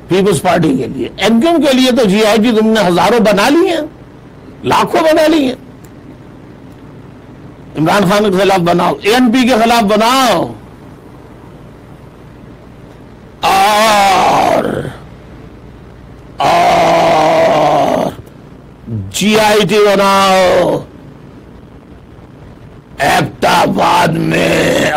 पीपल्स पार्टी के लिए, MQM के लिए तो GIT तुमने हजारों बना ली हैं, लाखों बना ली हैं। इमरान खान के खिलाफ बनाओ, ANP के खिलाफ बनाओ, और GIT बनाओ। एबटाबाद में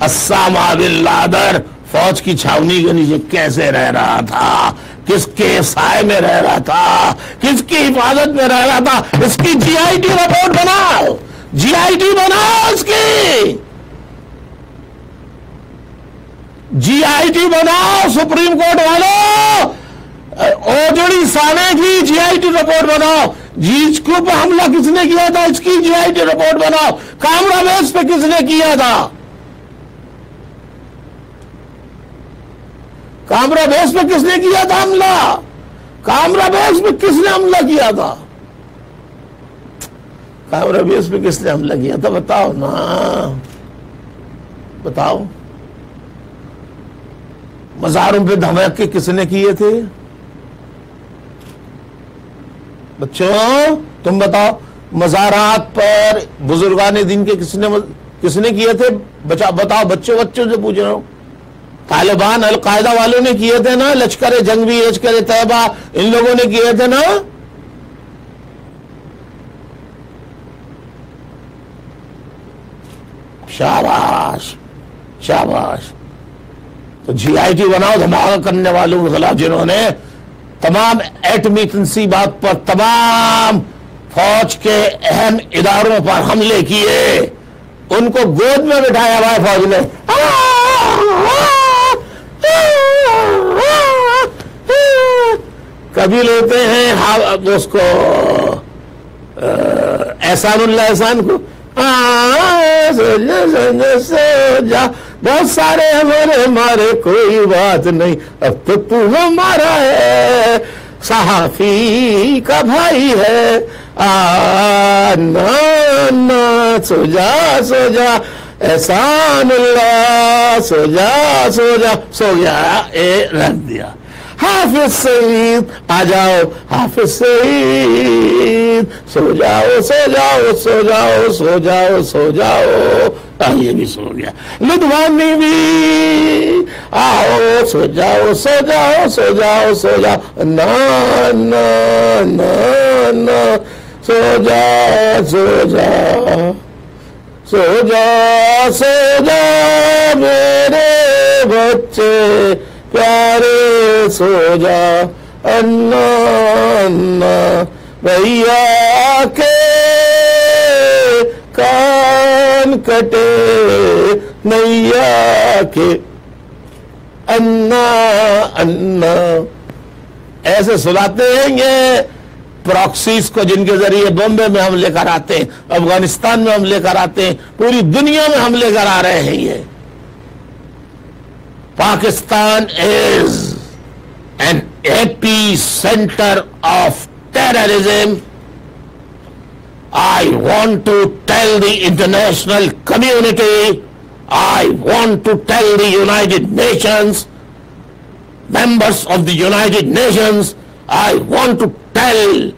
अस्सामा बिन लादेन फौज की छावनी के नीचे कैसे रह रहा था, किसके साए में रह रहा था, किसकी हिफाजत में रह रहा था, इसकी GIT रिपोर्ट बनाओ, GIT बनाओ, इसकी GIT बनाओ। सुप्रीम कोर्ट वालों, ओजड़ी साने की GIT रिपोर्ट बनाओ। जीज के ऊपर हमला किसने किया था, इसकी GIT रिपोर्ट बनाओ। कामरा बेस पे किसने किया था, कामरा बेस पे किसने किया था हमला, कामरा बेस पे किसने हमला किया था, कामरा बेस पे किसने हमला किया था, बताओ ना, बताओ। मज़ारों पे धमाके किसने किए थे, बच्चों तुम बताओ। मज़ारात पर बुजुर्गान दिन के किसने किए थे, बताओ, बच्चों से पूछ रहा हूं। तालिबान अलकायदा वालों ने किए थे ना, लश्कर जंगवी, लश्कर तैयबा, इन लोगों ने किए थे ना। शाबाश शाबाश। तो GIT बनाओ धमाका करने वालों के खिलाफ, जिन्होंने तमाम एटमी तंसीबात पर, तमाम फौज के अहम इदारों पर हमले किए, उनको गोद में बिठाया हुआ है फौज ने। कभी लेते हैं उसको एहसानुल्लाह एहसान को, सो जा, बहुत सारे हमारे मारे कोई बात नहीं, अब तो तू हमारा है, सहाफी का भाई है, ना ना, सो जा एहसानुल्लाह, सो जा, सो गया, रख दिया। हाफिज सईद आ जाओ, हाफिज सईद, सो जाओ, ये भी सो गया। लुधवानी भी आओ, सो जाओ, ना ना ना ना, सो जा मेरे बच्चे प्यारे, सो जा अन्ना अन्ना, भैया के कान कटे नैया के, अन्ना अन्ना। ऐसे सुनाते हैं ये प्रॉक्सीज को, जिनके जरिए बॉम्बे में हमले कराते हैं, अफगानिस्तान में हमले कराते हैं, पूरी दुनिया में हमले करा रहे हैं ये। Pakistan is an epicenter of terrorism. I want to tell the international community, I want to tell the United Nations, members of the United Nations, I want to tell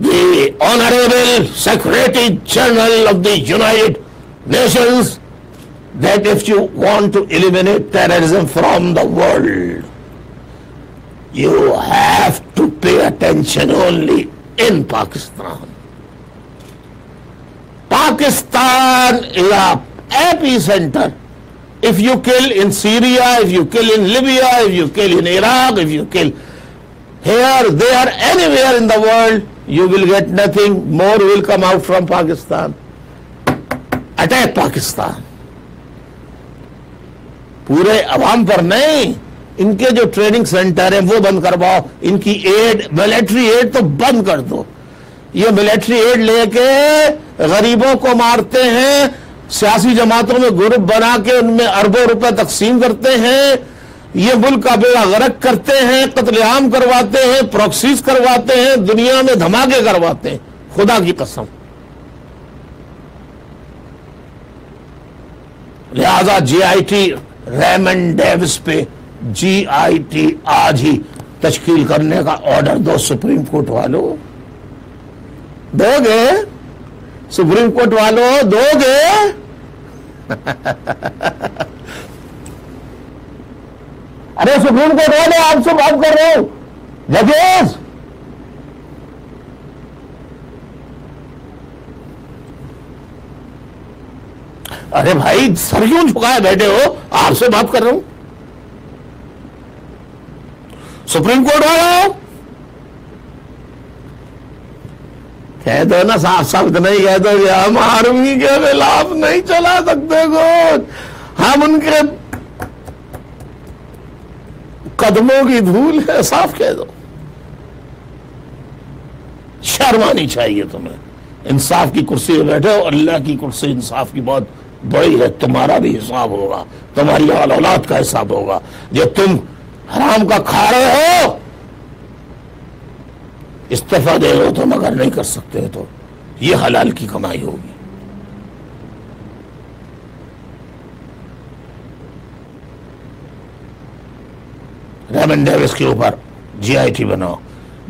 the Honorable Secretary General of the United Nations that if you want to eliminate terrorism from the world, you have to pay attention only in Pakistan. Pakistan is an epicenter. If you kill in Syria, if you kill in Libya, if you kill in Iraq, if you kill here, there, anywhere in the world, you will get nothing. More will come out from Pakistan. Attack Pakistan. पूरे अवाम पर नहीं, इनके जो training centre है वो बंद करवाओ, इनकी एड, मिलिट्री एड तो बंद कर दो। ये मिलिट्री एड लेके गरीबों को मारते हैं, सियासी जमातों में ग्रुप बना के उनमें अरबों रुपए तकसीम करते हैं, ये मुल्क का बेड़ा गर्क करते हैं, कत्लेआम करवाते हैं, प्रॉक्सीज करवाते हैं, दुनिया में धमाके करवाते हैं, खुदा की कसम। लिहाजा GIT रेमंड डेविस पे GIT आज ही तश्कील करने का ऑर्डर दो सुप्रीम कोर्ट वालों, दोगे? सुप्रीम कोर्ट वालों दोगे? अरे सुप्रीम कोर्ट वाले आपसे बात कर रहे हो, जजेस। अरे भाई सर क्यों झुकाए बैठे हो? आपसे बात कर रहा हूं। सुप्रीम कोर्ट वालों कह दो ना, साफ साफ इतना ही कह दो कि हम आर्मी के खिलाफ नहीं चला सकते कुछ, हम उनके कदमों की धूल है, साफ कह दो। शर्म आनी चाहिए तुम्हें। इंसाफ की कुर्सी पे बैठे हो, अल्लाह की कुर्सी इंसाफ की बहुत बड़ी है। तुम्हारा भी हिसाब होगा, तुम्हारी औलाद का हिसाब होगा। जो तुम हराम का खा रहे हो, इस्तीफा दे रहे हो तुम, अगर नहीं कर सकते तो ये हलाल की कमाई होगी। रेमंड डेविस के ऊपर जीआईटी बनाओ,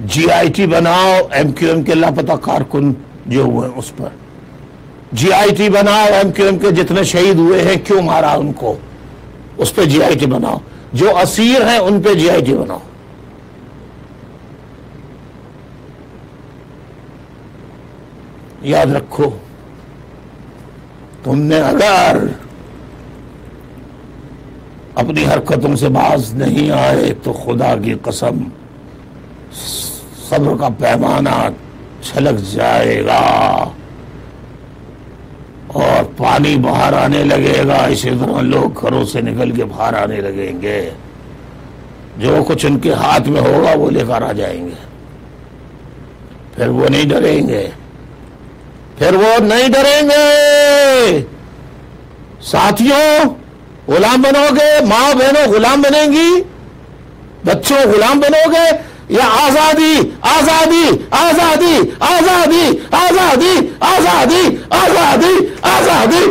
जीआईटी बनाओ। एमक्यूएम के लापता कारकुन जो हुए उस पर जीआईटी बनाओ। एमक्यूएम के जितने शहीद हुए हैं, क्यों मारा उनको, उस पर जीआईटी बनाओ। जो असीर हैं उन पे जीआईटी बनाओ। याद रखो, तुमने अगर अपनी हरकतों से बाज नहीं आए तो खुदा की कसम सब्र का पैमाना छलक जाएगा और पानी बाहर आने लगेगा। इसी तरह लोग घरों से निकल के बाहर आने लगेंगे। जो कुछ उनके हाथ में होगा वो लेकर आ जाएंगे। फिर वो नहीं डरेंगे, फिर वो नहीं डरेंगे। साथियों, गुलाम बनोगे, माँ बहनों गुलाम बनेंगी, बच्चों गुलाम बनोगे, या आजादी आजादी आजादी आजादी आजादी आजादी आजादी आजादी आजादी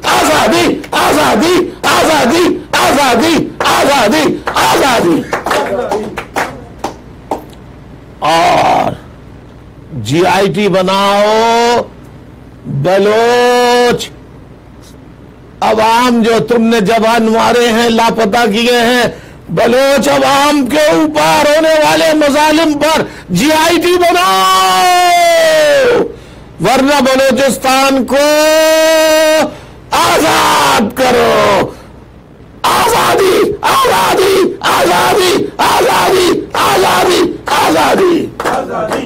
आजादी आजादी आजादी आजादी आजादी आजादी। और जीआईटी बनाओ। बलोच अवाम जो तुमने जवान मारे हैं, लापता किए हैं, बलोच अवाम के ऊपर होने वाले मजालिम पर जीआईटी बनाओ, वरना बलोचिस्तान को आजाद करो। आजादी आजादी आजादी आजादी आजादी आजादी आजादी।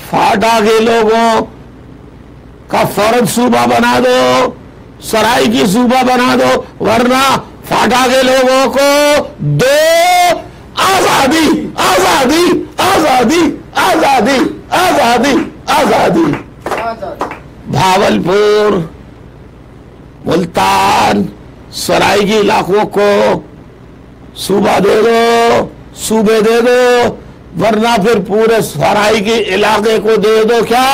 फाटा के लोगों का फौरन सूबा बना दो, सराय की सूबा बना दो, वरना फाटा के लोगों को दो आजादी आजादी आजादी आजादी आजादी आजादी। भावलपुर, मुल्तान, सराय इलाकों को सूबा दे दो, सूबे दे दो, वरना फिर पूरे सराय के इलाके को दे दो क्या?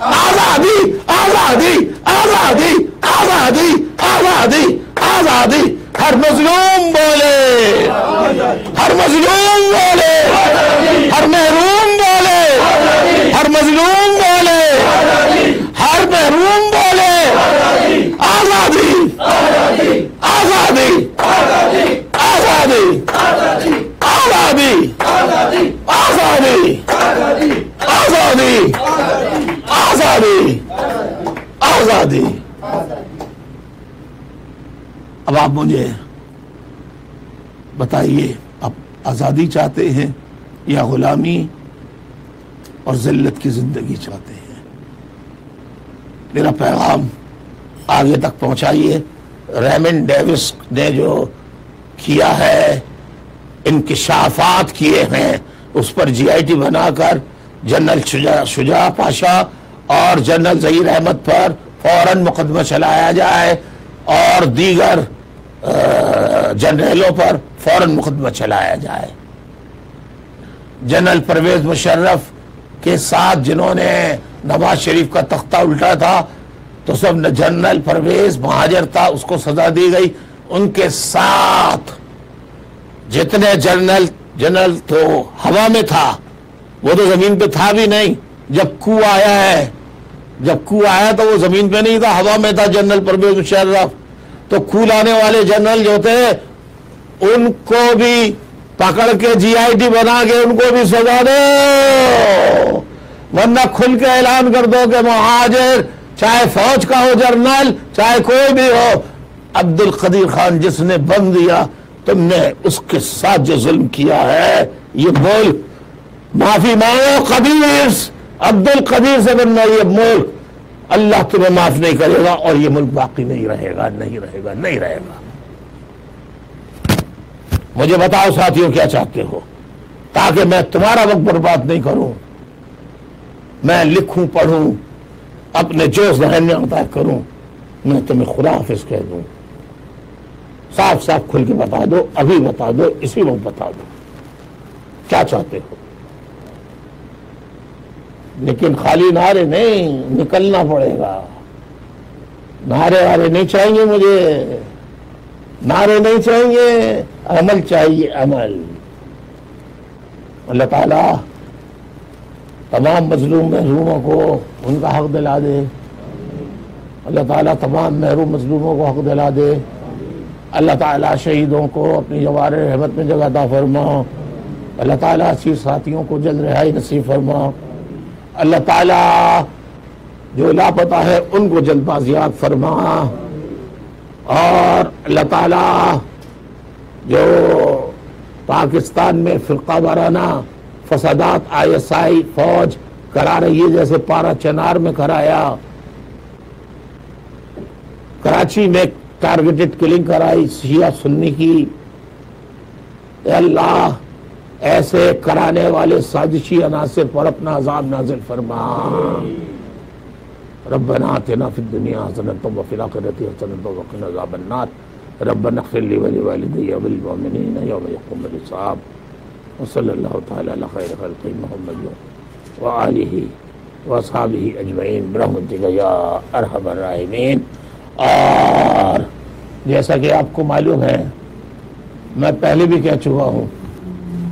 आजादी आजादी आजादी आजादी आजादी आजादी। हर मजलूम बोले, हर मजलूम बोले, हर महरूम बोले, हर मजलूम बोले, हर महरूम बोले, आजादी आजादी आजादी आजादी आजादी आजादी आजादी आजादी। अब आप मुझे बताइए, आप आजादी चाहते हैं या गुलामी और जिल्लत की जिंदगी चाहते हैं? मेरा पैगाम आगे तक पहुंचाइए। रेमंड डेविस ने जो किया है, इंकिशाफात किए हैं, उस पर जीआईटी बनाकर जनरल शुजा पाशा और जनरल ज़हीर अहमद पर फौरन मुकदमा चलाया जाए और दीगर जनरलों पर फौरन मुकदमा चलाया जाए। जनरल परवेज मुशर्रफ के साथ जिन्होंने नवाज शरीफ का तख्ता उल्टा था, तो सब जनरल परवेज महाजर था, उसको सजा दी गई। उनके साथ जितने जनरल तो हवा में था, वो तो जमीन पे था भी नहीं। जब कू आया है जब कू आया तो वो जमीन पे नहीं था, हवा में था। जनरल परवेज मुशर्रफ तो कू लाने वाले जनरल जो थे उनको भी पकड़ के GIT बना के उनको भी सजा दो, वरना खुल के ऐलान कर दो कि मुहाजिर चाहे फौज का हो जनरल, चाहे कोई भी हो, अब्दुल कदीर खान जिसने बम दिया तुमने उसके साथ जो जुल्म किया है, ये बोल माफी मांगो कदीर, अब्दुल कदीर से बनना ये मुल्क, अल्लाह तुम्हें माफ नहीं करेगा और ये मुल्क बाकी नहीं रहेगा, नहीं रहेगा, नहीं रहेगा। मुझे बताओ साथियों क्या चाहते हो, ताकि मैं तुम्हारा वक्त बर्बाद नहीं करूं, मैं लिखूं पढ़ूं अपने जोश जहन में अता करूं, मैं तुम्हें खुदा हाफिज कह दूं। साफ साफ खुल के बता दो, अभी बता दो, इसी वक्त बता दो क्या चाहते हो। लेकिन खाली नारे नहीं, निकलना पड़ेगा। नारे वारे नहीं चाहिए मुझे, नारे नहीं चाहिए, अमल चाहिए, अमल। अल्लाह ताला तमाम मजलूम महरूमों को उनका हक दिला दे। अल्लाह ताला तमाम महरूम मजलूमों को हक दिला दे। अल्लाह ताला शहीदों को अपनी जवार रहमत में जगह अता फरमा। अल्लाह ताला अस्सी साथियों को जल्द रिहाई नसीब फरमा। अल्लाह ताला जो लापता है उनको जल्द बाजियात फरमा। और अल्लाह ताला जो पाकिस्तान में फिरका वाराना फसादात ISI फौज करा रही है, जैसे पारा चनार में कराया, कराची में टारगेटेड किलिंग कराई शिया सुन्नी की, अल्लाह ऐसे कराने वाले साजिशी अनासिर पर अपना अज़ाब नाज़िल फरमा। रब्बना आतिना फिद दुनिया हसनतम व फिल आखिरति हसनतम व क़िना अज़ाबन्नार। रब्बना इग़फ़िर ली व लिवालिदैया वलिल मुमिनीना यौम यक़ूमुल हिसाब। व सल्लल्लाहु तआला अला खैरि ख़ल्क़ि मुहम्मद व आलिहि व अस्हाबिहि अजमईन बिरहमतिका या अरहमर राहिमीन। और जैसा कि आपको मालूम है, मैं पहले भी कह चुका हूँ,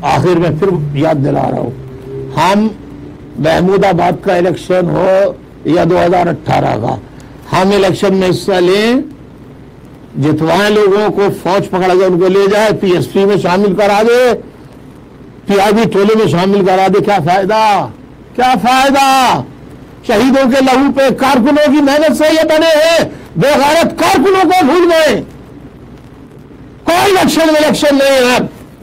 आखिर में फिर याद दिला रहा हूँ, हम महमूदाबाद का इलेक्शन हो या 2018 का, हम इलेक्शन में हिस्सा लें, जितवाएं लोगों को फौज पकड़ा जाए उनको ले जाए, PSP में शामिल करा दे, PIB टोले में शामिल करा दे, क्या फायदा, क्या फायदा। शहीदों के लहू पे कारकुनों की मेहनत से ये बने हैं, बेगैरत कारकुनों को भूल गए। कोई इलेक्शन नहीं है,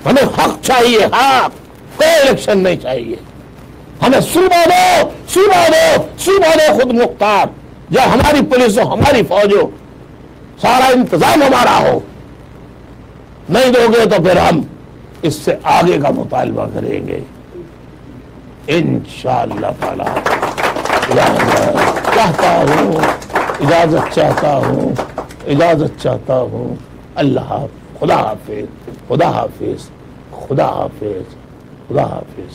हमें हक चाहिए, हक, कोई इलेक्शन नहीं चाहिए। हमें सूबा दो, सूबा दो, सूबा दो खुद मुख्तार, जब हमारी पुलिस हो, हमारी फौज हो, सारा इंतजाम हमारा हो। नहीं दोगे तो फिर हम इससे आगे का मुतालबा करेंगे इंशाअल्लाह ताला। इजाजत चाहता हूँ। अल्लाह, खुदा हाफिज, खुदा हाफिज, खुदा हाफिज, खुदा हाफिज।